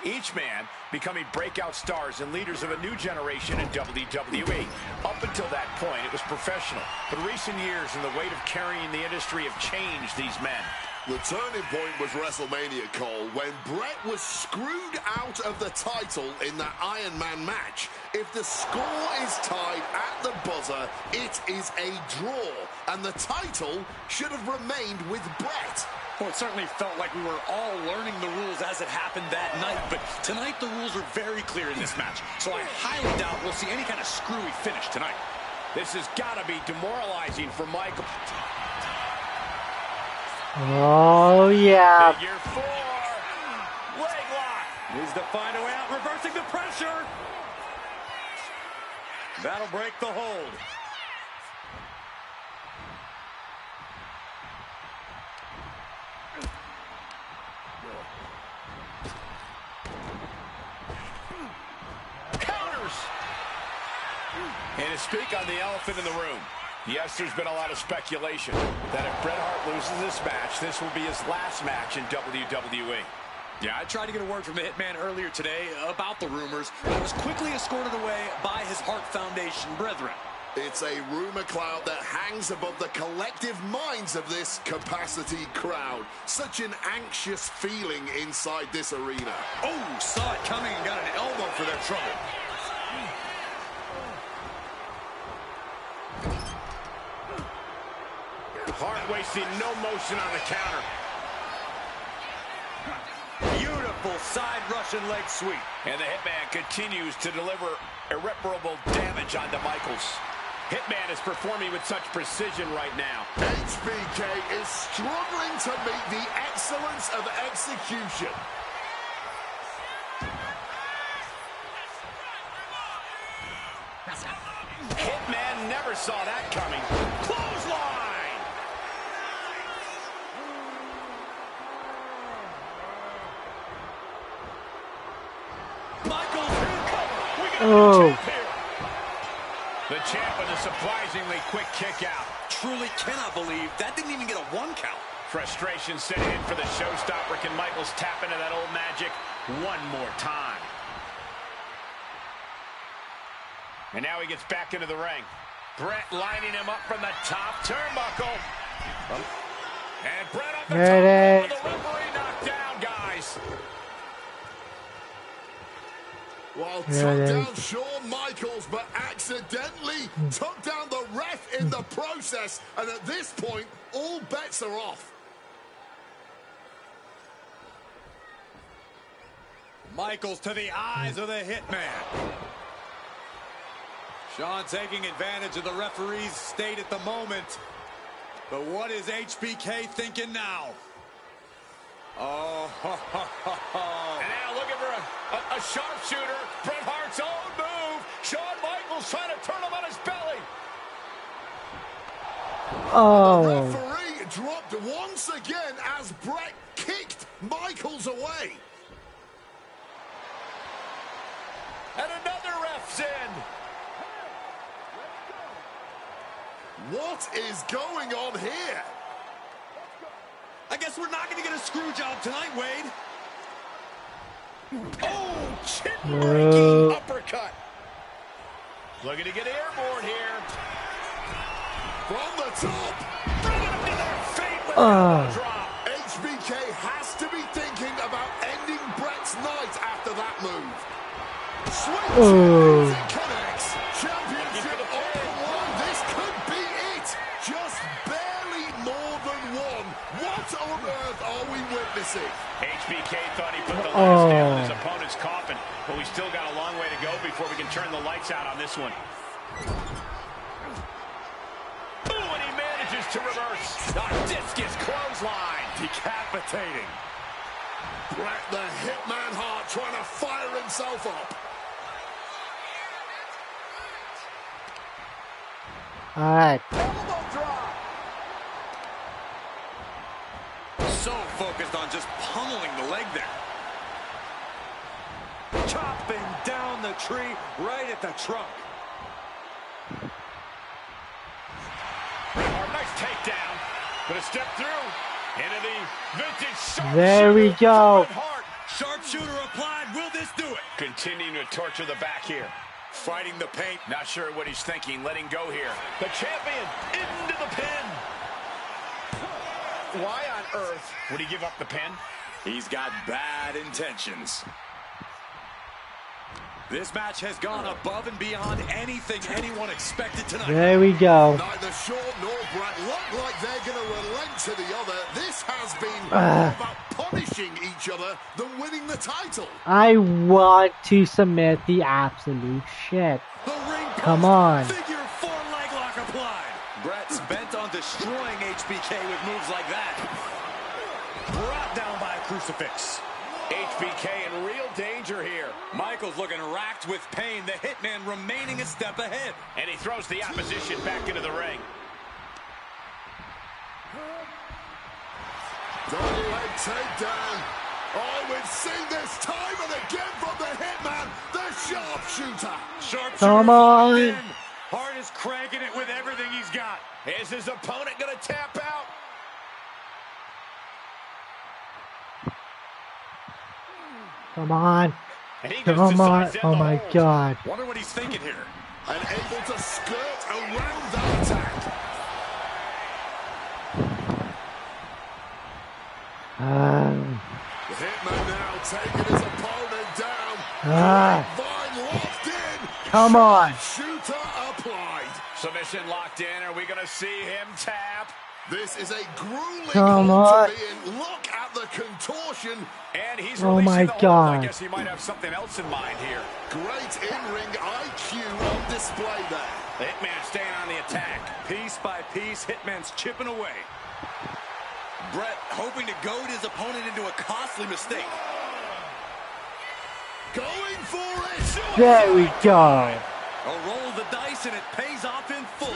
Each man becoming breakout stars and leaders of a new generation in WWE. Up until that point, it was professional. But recent years and the weight of carrying the industry have changed these men. The turning point was WrestleMania, Cole, when Bret was screwed out of the title in that Iron Man match. If the score is tied at the buzzer, it is a draw, and the title should have remained with Bret. Well, it certainly felt like we were all learning the rules as it happened that night, but tonight the rules are very clear in this match, so I highly doubt we'll see any kind of screwy finish tonight. This has got to be demoralizing for Michael. Oh, yeah. Figure four. Leg lock. Needs to find a way out, reversing the pressure. That'll break the hold. Counters. And to speak on the elephant in the room, yes, there's been a lot of speculation that if Bret Hart loses this match, this will be his last match in WWE. Yeah, I tried to get a word from the Hitman earlier today about the rumors, but was quickly escorted away by his Hart Foundation brethren. It's a rumor cloud that hangs above the collective minds of this capacity crowd. Such an anxious feeling inside this arena. Oh, saw it coming and got an elbow for their trouble. Hart wasting no motion on the counter. Beautiful side Russian leg sweep. And the Hitman continues to deliver irreparable damage onto Michaels. Hitman is performing with such precision right now. HBK is struggling to meet the excellence of execution. Hitman never saw that coming. Clothesline! Oh. The champ with a surprisingly quick kick out. Truly cannot believe that didn't even get a 1 count. Frustration setting in for the showstopper. Can Michaels tap into that old magic one more time? And now he gets back into the ring. Bret lining him up from the top turnbuckle. And Bret on the top with the referee knocked down, guys. Well, took down Shawn Michaels, but accidentally took down the ref in the process. And at this point, all bets are off. Michaels to the eyes of the Hitman. Shawn taking advantage of the referee's state at the moment. But what is HBK thinking now? Oh, and now looking for a sharpshooter. Bret Hart's own move. Shawn Michaels trying to turn him on his belly. Oh. The referee dropped once again as Bret kicked Michaels away. And another ref's in. What is going on here? I guess we're not going to get a screw job tonight, Wade. Oh, chin-breaking uppercut. Looking to get airborne here. From the top. Bringing him to their feet with a drop. HBK has to be thinking about ending Bret's night after that move. Sweet it connects. Championship on the line. This could be it. Just barely more than one. What on earth are we witnessing? HBK thought he put the last nail in his opponent's coffin, but we still got a long way to go before we can turn the lights out on this one. Ooh, and he manages to reverse. A discus clothesline. Decapitating. Bret the Hitman Hart trying to fire himself up. All right. Elbow drop. So focused on just pummeling the leg there. Chopping down the tree right at the trunk. Nice takedown. Gonna step through into the vintage sharpshooter. There we go. Sharpshooter applied. Will this do it? Continuing to torture the back here. Fighting the paint. Not sure what he's thinking. Letting go here. The champion into the pin. Why on earth would he give up the pin? He's got bad intentions. This match has gone above and beyond anything anyone expected tonight. There we go. Neither Shawn nor Bret look like they're going to relent to the other. This has been more about punishing each other than winning the title. I want to submit the absolute shit. The ring Come on. Figure 4 leg lock applied. Bret's bent on destroying HBK with moves like that. Brought down by a crucifix. HBK in real danger here. Michaels looking racked with pain. The Hitman remaining a step ahead. And he throws the opposition back into the ring. Double leg takedown. Oh, we've seen this time and again from the Hitman, the sharpshooter. Sharpshooter. Come on. Hart is cranking it with everything he's got. Is his opponent going to tap out? Come on. And he just Come on. decides to end Oh the my hold. god. Wonder what he's thinking here. And able to skirt around that attack. The Hitman now taking his opponent down. Vine locked in. Come on. Shooter applied. Submission locked in. Are we going to see him tap? This is a grueling Come hold on. to be in. Look at the contortion. And he's Oh releasing my the hold. God. I guess he might have something else in mind here. Great in-ring IQ on display there. The Hitman staying on the attack. Piece by piece, Hitman's chipping away. Brett hoping to goad his opponent into a costly mistake. Going for it. There we go. A roll of the dice and it pays off in full.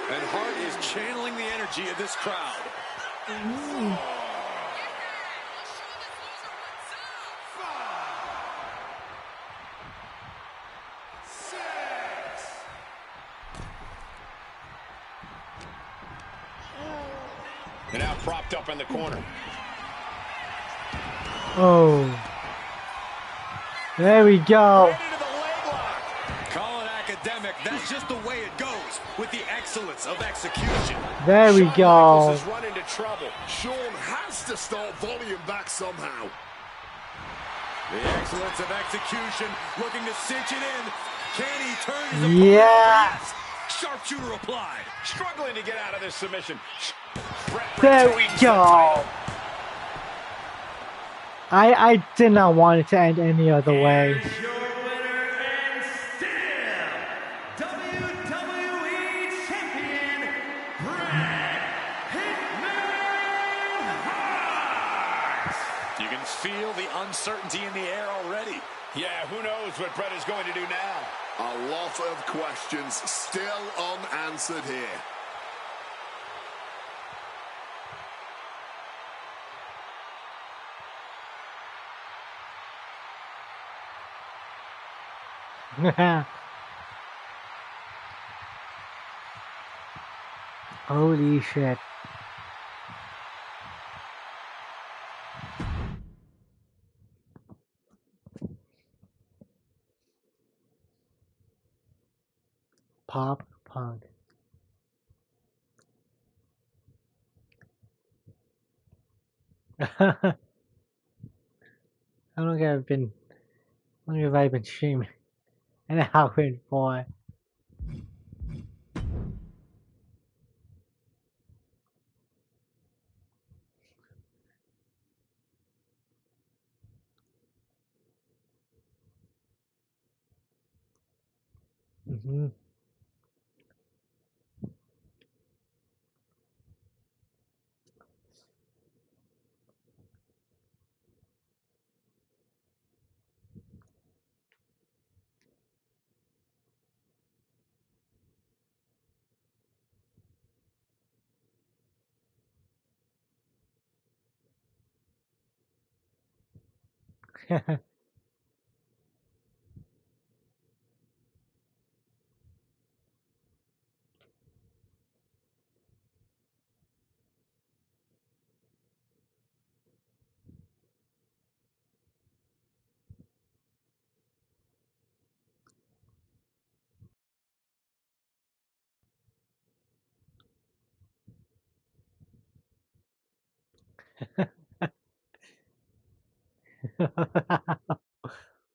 And Hart is channeling the energy of this crowd. And now propped up in the corner. Oh. There we go. Right into the leg lock. Call it academic. That's just the way it goes with the excellence of execution. There we Shawn go. Michaels has run into trouble. Shawn has to start volume back somehow. The excellence of execution, looking to cinch it in. Can he turn his opponent? Yeah. Yes. Sharpshooter applied. Struggling to get out of this submission. There we go. I did not want it to end any other way. Here's your winner and still WWE Champion, Bret Hitman Hart. You can feel the uncertainty in the air already. Yeah, who knows what Brett is going to do now. A lot of questions still unanswered here. Holy shit. Pop punk. How long have I been streaming? An hour and 4. Mm-hmm.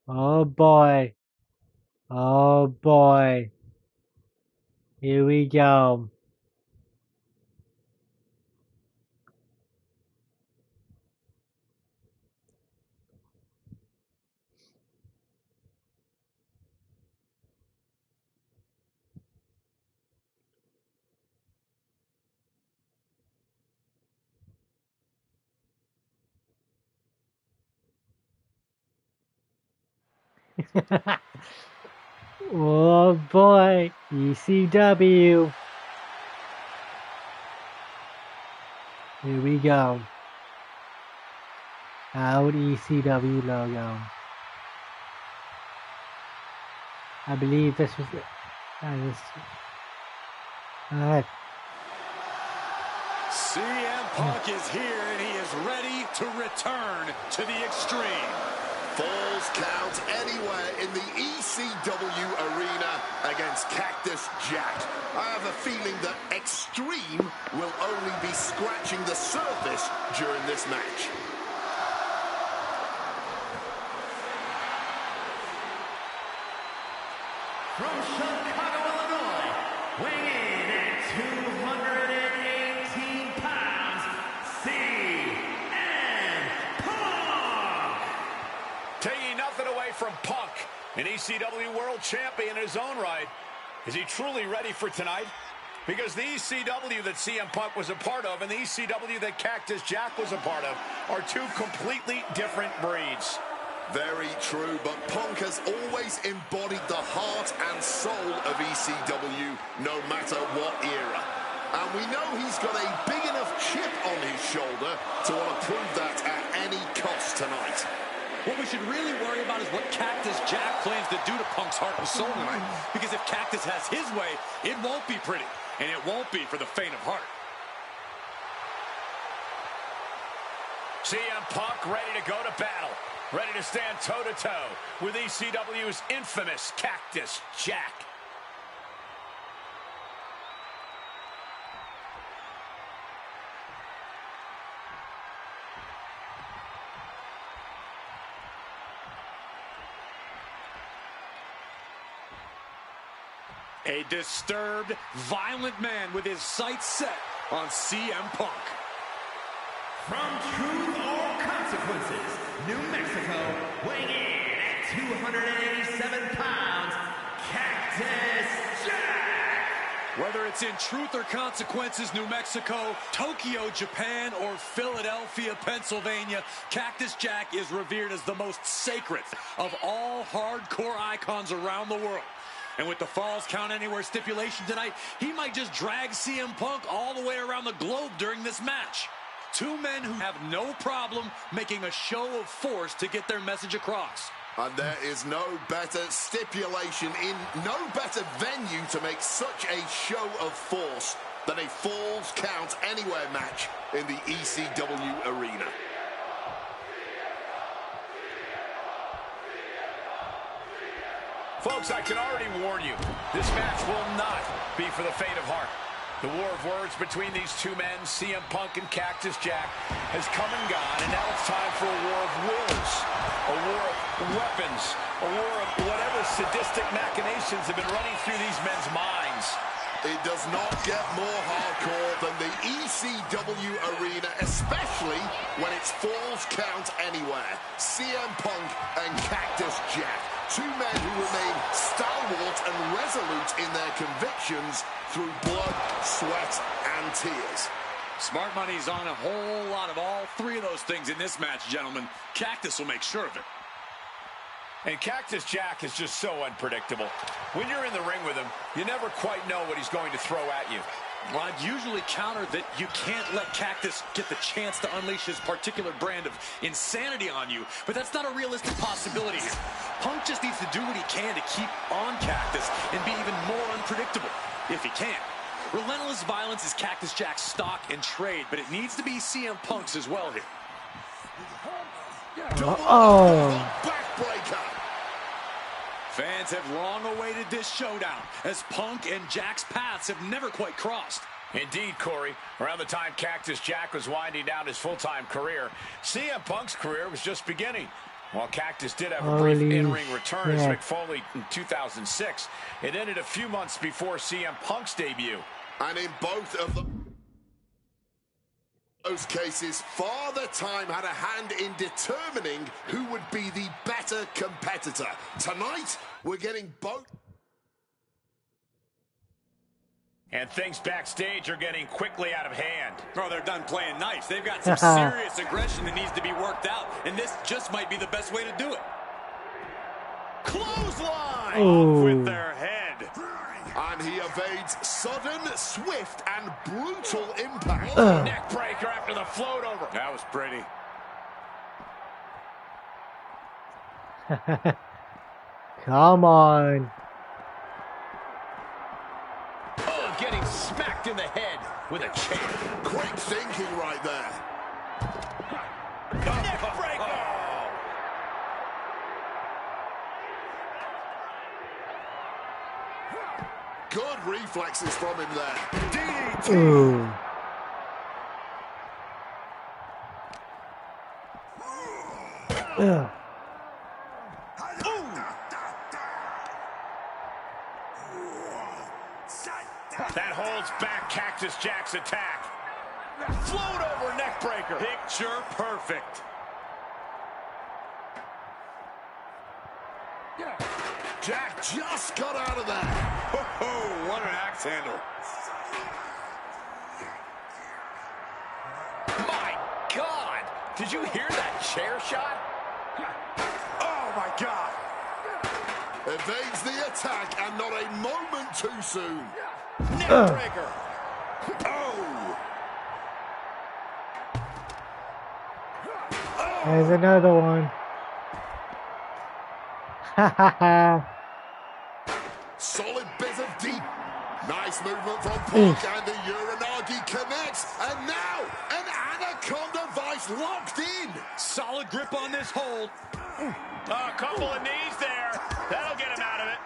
Oh boy. Oh boy. Here we go. Oh boy, ECW. Here we go. Out ECW logo. I believe this was it. Alright. CM Punk is here and he is ready to return to the Extreme. Falls count anywhere in the ECW arena against Cactus Jack. I have a feeling that Extreme will only be scratching the surface during this match. From Chicago, Illinois, weighing in at 218 pounds, CM Punk! Taking nothing away from Punk, an ECW World Champion in his own right. Is he truly ready for tonight? Because the ECW that CM Punk was a part of and the ECW that Cactus Jack was a part of are two completely different breeds. Very true, but Punk has always embodied the heart and soul of ECW, no matter what era. And we know he's got a big enough chip on his shoulder to want to prove that at any cost tonight. What we should really worry about is what Cactus Jack plans to do to Punk's heart and soul tonight. Because if Cactus has his way, it won't be pretty. And it won't be for the faint of heart. CM Punk ready to go to battle. Ready to stand toe-to-toe with ECW's infamous Cactus Jack. A disturbed, violent man with his sights set on CM Punk. From Truth or Consequences, New Mexico, weighing in at 287 pounds, Cactus Jack! Whether it's in Truth or Consequences, New Mexico, Tokyo, Japan, or Philadelphia, Pennsylvania, Cactus Jack is revered as the most sacred of all hardcore icons around the world. And with the Falls Count Anywhere stipulation tonight, he might just drag CM Punk all the way around the globe during this match. Two men who have no problem making a show of force to get their message across. And there is no better stipulation in no better venue to make such a show of force than a Falls Count Anywhere match in the ECW arena. Folks, I can already warn you, this match will not be for the faint of heart. The war of words between these two men, CM Punk and Cactus Jack, has come and gone, and now it's time for a war of wills, a war of weapons, a war of whatever sadistic machinations have been running through these men's minds. It does not get more hardcore than the ECW arena, especially when it's Falls Count Anywhere. CM Punk and Cactus Jack, two men who remain stalwart and resolute in their convictions through blood, sweat, and tears. Smart money's on a whole lot of all three of those things in this match, gentlemen. Cactus will make sure of it. And Cactus Jack is just so unpredictable. When you're in the ring with him, you never quite know what he's going to throw at you. Well, I'd usually counter that you can't let Cactus get the chance to unleash his particular brand of insanity on you, but that's not a realistic possibility here. Punk just needs to do what he can to keep on Cactus and be even more unpredictable, if he can. Relentless violence is Cactus Jack's stock and trade, but it needs to be CM Punk's as well here. Backbreaker. Fans have long awaited this showdown, as Punk and Jack's paths have never quite crossed. Indeed, Corey. Around the time Cactus Jack was winding down his full-time career, CM Punk's career was just beginning. While Cactus did have a brief in-ring return as Mick Foley in 2006, it ended a few months before CM Punk's debut. And in both of those cases, Father Time had a hand in determining who would be the better competitor. Tonight, we're getting both. And things backstage are getting quickly out of hand. Oh, they're done playing nice. They've got some serious aggression that needs to be worked out, and this just might be the best way to do it. Clothesline! Oh. Off with their head. And he evades sudden, swift, and brutal impact. Neck breaker after the float over. That was pretty. Come on. Oh, getting smacked in the head with a chair. Quick thinking right there. Neck breaker! Good reflexes from him there. Ooh. Ugh. That holds back Cactus Jack's attack. Float over neck breaker. Picture perfect. Jack just got out of there. Oh, what an axe handle. My God! Did you hear that chair shot? Oh, my God. Evades the attack and not a moment too soon. Neck breaker. Oh. There's another one. Ha ha ha. Solid bit of deep. Nice movement from Punk, and the Uranagi connects. And now, an Anaconda Vice locked in. Solid grip on this hold. A couple of knees there. That'll get him out of it.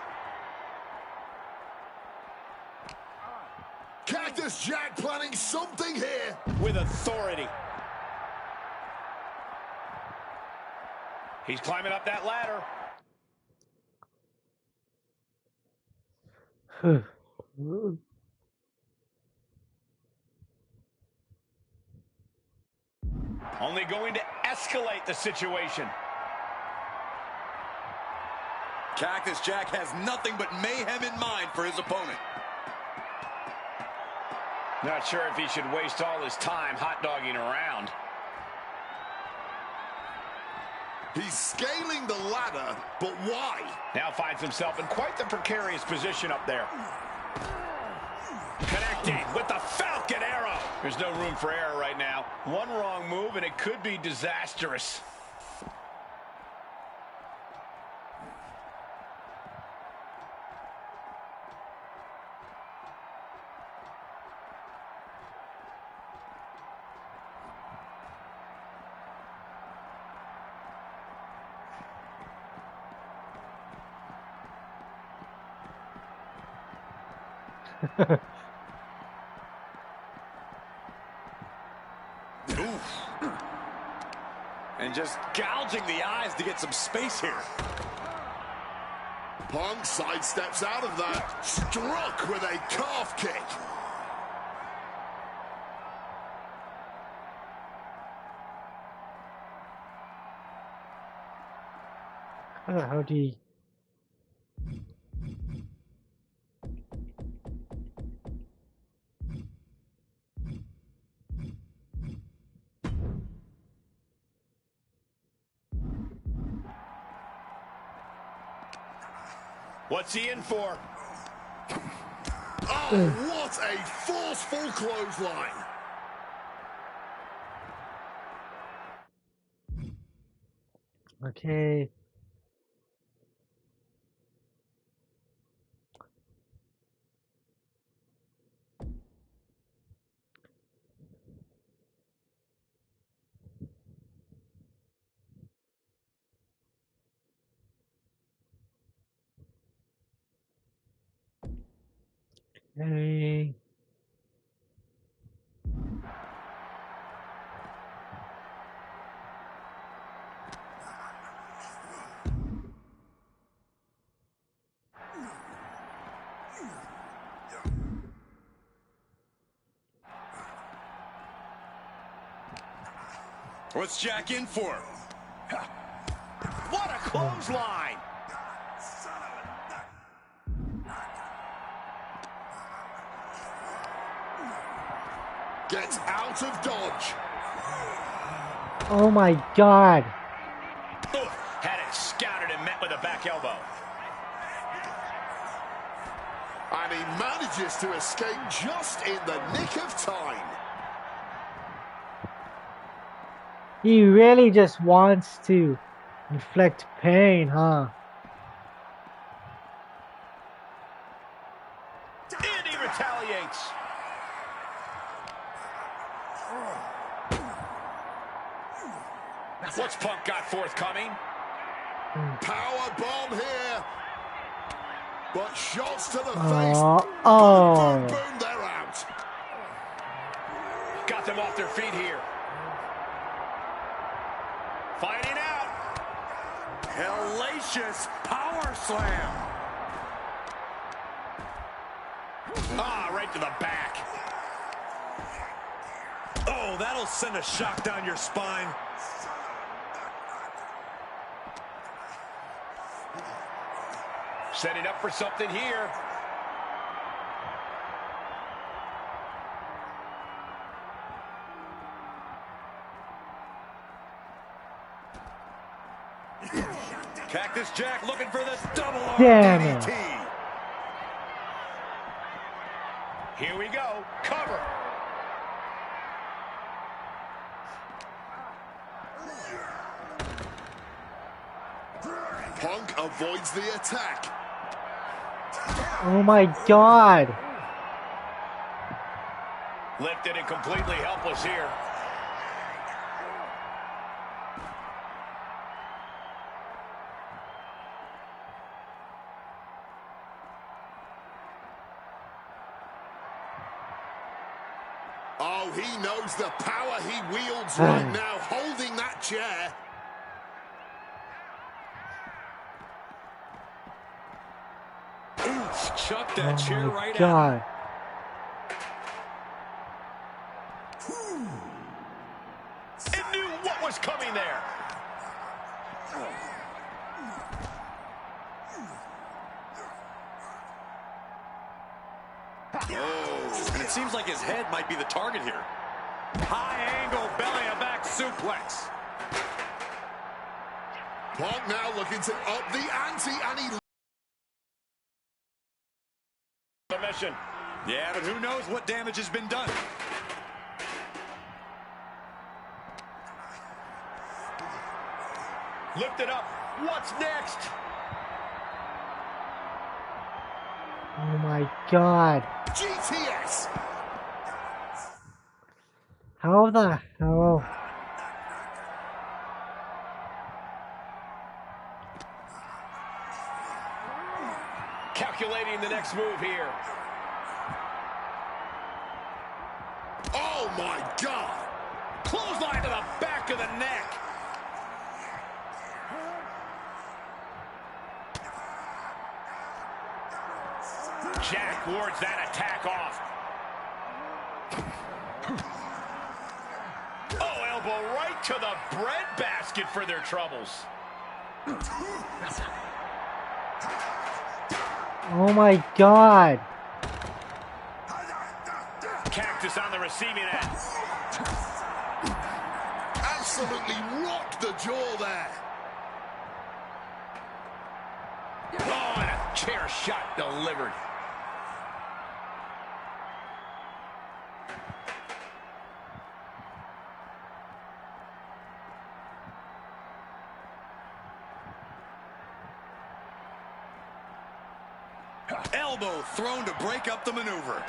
Cactus Jack planning something here. With authority. He's climbing up that ladder. Only going to escalate the situation. Cactus Jack has nothing but mayhem in mind for his opponent. Not sure if he should waste all his time hot-dogging around. He's scaling the ladder, but why? Now finds himself in quite the precarious position up there. Connecting with the Falcon Arrow. There's no room for error right now. One wrong move and it could be disastrous. Oof. And just gouging the eyes to get some space here. Punk sidesteps out of that. Struck with a calf kick. How do you... What's he in for? Oh, what a forceful clothesline. Okay. Okay. What's Jack in for? What a clothesline! Gets out of dodge. Oh my God. Oof, had it scouted and met with a backhand back elbow. And he manages to escape just in the nick of time. He really just wants to inflict pain, huh? And he retaliates. What's Punk got forthcoming? Power bomb here. But shots to the face. Oh. Boom, boom, boom, they're out. Got them off their feet here. Fighting out. Hellacious power slam. Ah, right to the back. Oh, that'll send a shock down your spine. Setting up for something here. Cactus Jack looking for the double arm Damn it. DDT. Here we go. Cover. Punk avoids the attack. Oh my God. Lifted and completely helpless here. Oh, he knows the power he wields right now, holding that chair. Chuck that chair right out. God. And knew what was coming there. Oh, and it seems like his head might be the target here. High angle belly-to-back suplex. Punk now looking to up the ante, and he... Submission. Yeah, but who knows what damage has been done. Lift it up. What's next? Oh my God. GTS. How the hell? Calculating the next move here. Oh my God. Clothesline to the back of the neck. Jack wards that attack off. Oh, elbow right to the breadbasket for their troubles. Oh my God. Cactus on the receiving end. Absolutely rocked the jaw there. Oh, and a chair shot delivered. Elbow thrown to break up the maneuver.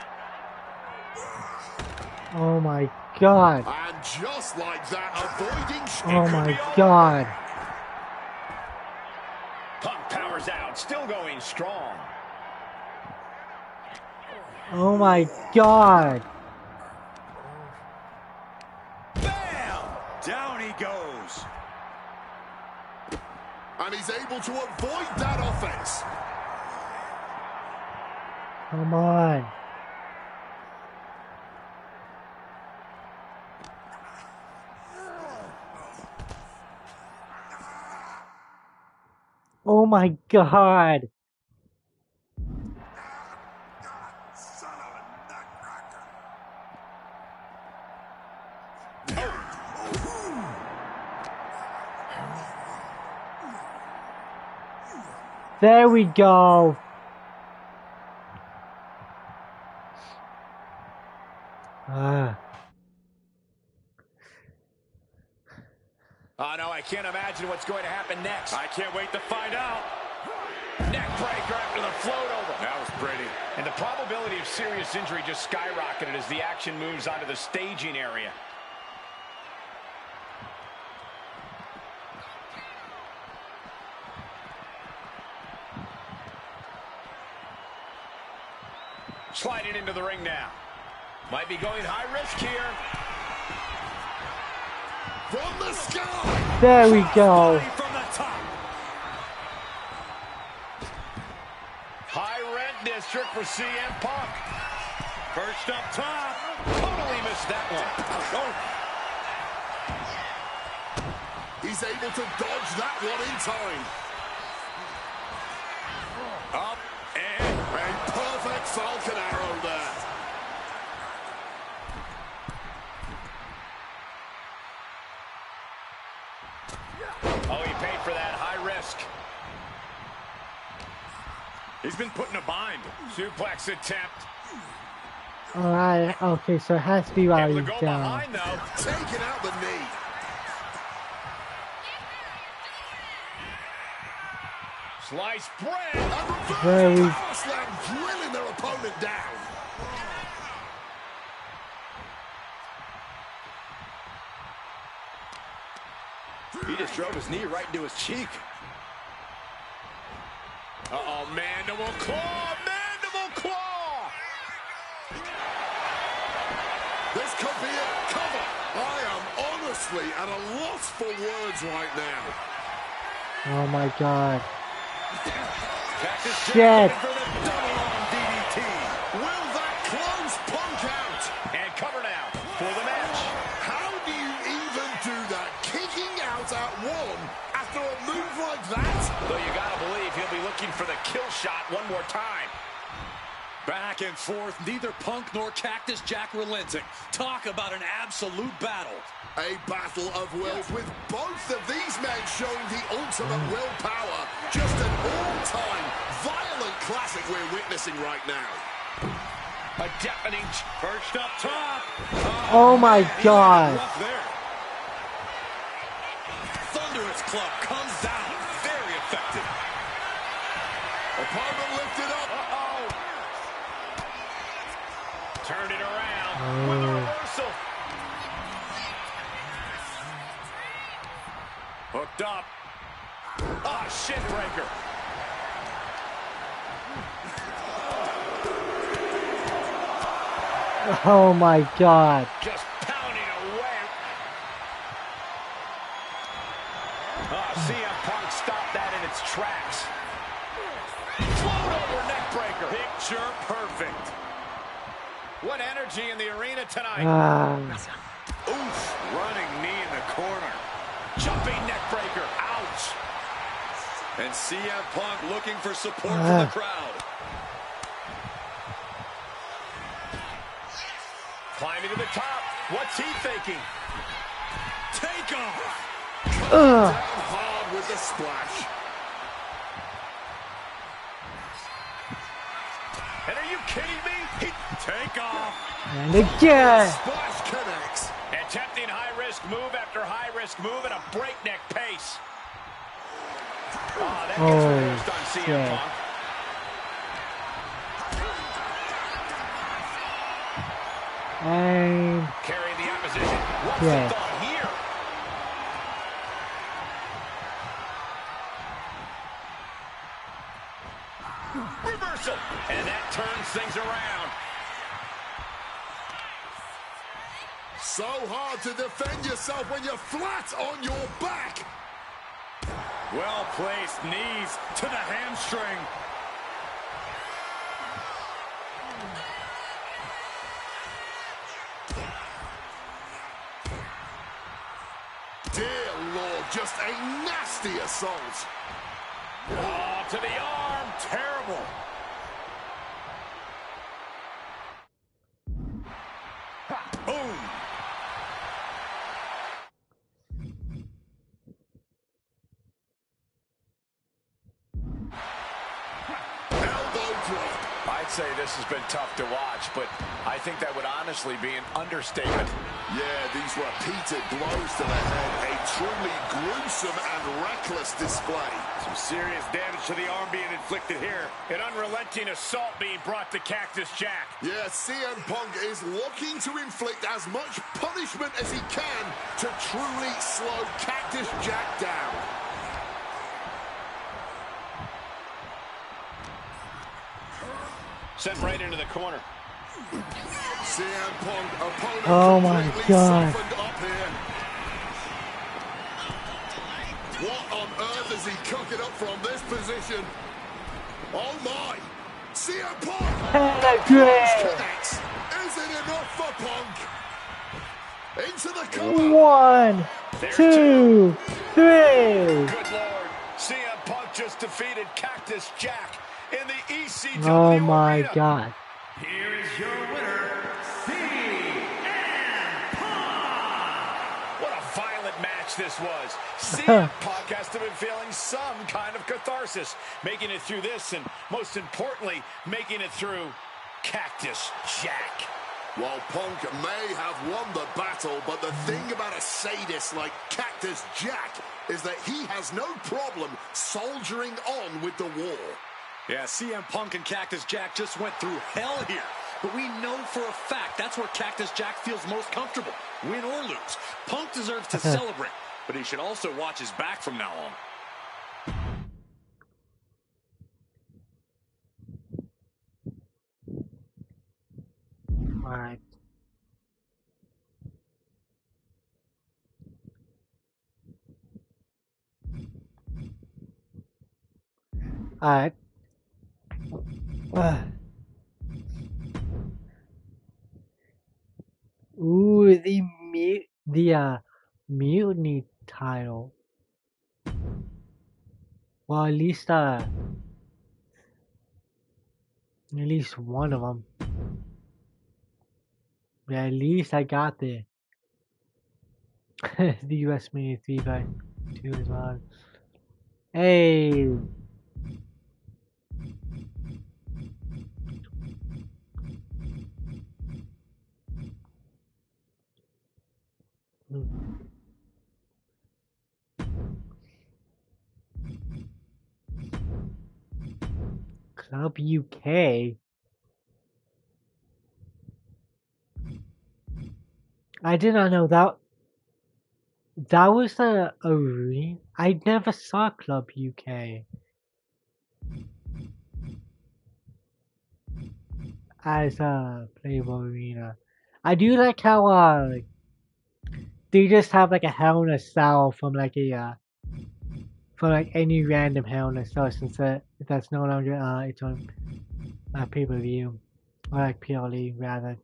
Oh my God. And just like that, avoiding... Oh my God. Punk powers out, still going strong. Oh my God. Bam! Down he goes. And he's able to avoid that offense. Come on. Oh my God. There we go. Oh, no, I can't imagine what's going to happen next. I can't wait to find out. Neck breaker after the float over. That was pretty. And the probability of serious injury just skyrocketed as the action moves onto the staging area. Sliding into the ring now. Might be going high risk here. From the sky. There we go. From the top. High rent district for CM Punk. First up top. Totally missed that one. Oh. He's able to dodge that one in time. Up and A perfect Falcon Arrow there. Oh, he paid for that high risk. he's been put in a bind. Suplex attempt. Alright, okay, so it has to be while Able to he's go down. behind, though. Taking out the knee. Sliced bread. There we Power slam, drilling their opponent down. He just drove his knee right into his cheek. Uh-oh, mandible claw, mandible claw. This could be a cover. I am honestly at a loss for words right now. Oh my god. Cactus Shit. Jack for the double on DDT. Will that close Punk out? And cover now for the match. How do you even do that? Kicking out at one after a move like that? Though you gotta believe he'll be looking for the kill shot one more time. Back and forth, neither Punk nor Cactus Jack relenting. Talk about an absolute battle. A battle of wills with both of these men showing the ultimate willpower. Just an all-time violent classic we're witnessing right now. A deafening First up top. Oh my god. Rough there. Thunderous club comes down. Very effective. Opponent lifted up. Uh-oh. Turned it around with a reversal. Hooked up. Ah, shin breaker. Oh my god. Just pounding away. CM Punk stopped that in its tracks. Float over neck breaker. Picture perfect. What energy in the arena tonight. Oof. Running knee in the corner. Jumping neck breaker. Ouch. And CM Punk looking for support from the crowd. Climbing to the top. What's he thinking? Take off. Down hard with the splash. And are you kidding me? Take off. And again. Splash connects. Attempting high-risk move after high-risk move at a breakneck pace. That gets reversed on CM shit. Punk. And Carrying the opposition. What's yeah. the thought here? Reversal. And that turns things around. So hard to defend yourself when you're flat on your back. Well-placed knees to the hamstring. Dear Lord, just a nasty assault. Oh, to the arm. Terrible. Boom. drop. I'd say this has been tough to watch, but I think that would honestly be an understatement. Yeah, these repeated blows to the head, a truly gruesome and reckless display. Some serious damage to the arm being inflicted here. An unrelenting assault being brought to Cactus Jack. Yeah, CM Punk is looking to inflict as much punishment as he can to truly slow Cactus Jack down. Sent right into the corner. CM Punk, opponent Oh my completely God. softened up here. What on earth is he cooking up from this position? Oh my! CM Punk! Pedigree! Connects. Is it enough for Punk? Into the cover. 1, 2, 3. Good Lord. CM Punk just defeated Cactus Jack in the ECW Oh my arena. God. Here is your winner, CM Punk! What a violent match this was. CM Punk has to be feeling some kind of catharsis, making it through this, and most importantly, making it through Cactus Jack. While Punk may have won the battle, but the thing about a sadist like Cactus Jack is that he has no problem soldiering on with the war. Yeah, CM Punk and Cactus Jack just went through hell here. But we know for a fact that's where Cactus Jack feels most comfortable, win or lose. Punk deserves to celebrate, but he should also watch his back from now on. Alright. Alright. Ooh, the mutiny title. Well, at least one of them. Yeah, at least I got the the US Mini 3x2 as well. Hey. Club UK. I did not know that was the arena. I never saw Club UK as a Playboy Arena. I do like how they just have like a Hell in a Cell from like any random Hell in a Cell, since that's no longer its own pay-per-view, or like PLE rather.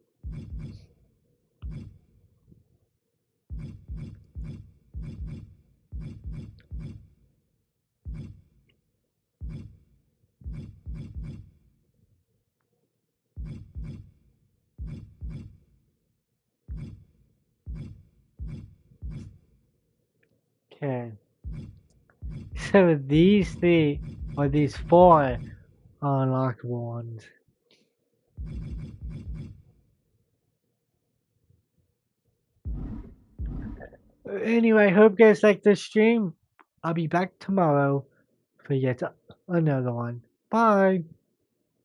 Okay. So these these 4 are unlockable ones. Anyway, hope you guys liked this stream. I'll be back tomorrow for yet another one. Bye.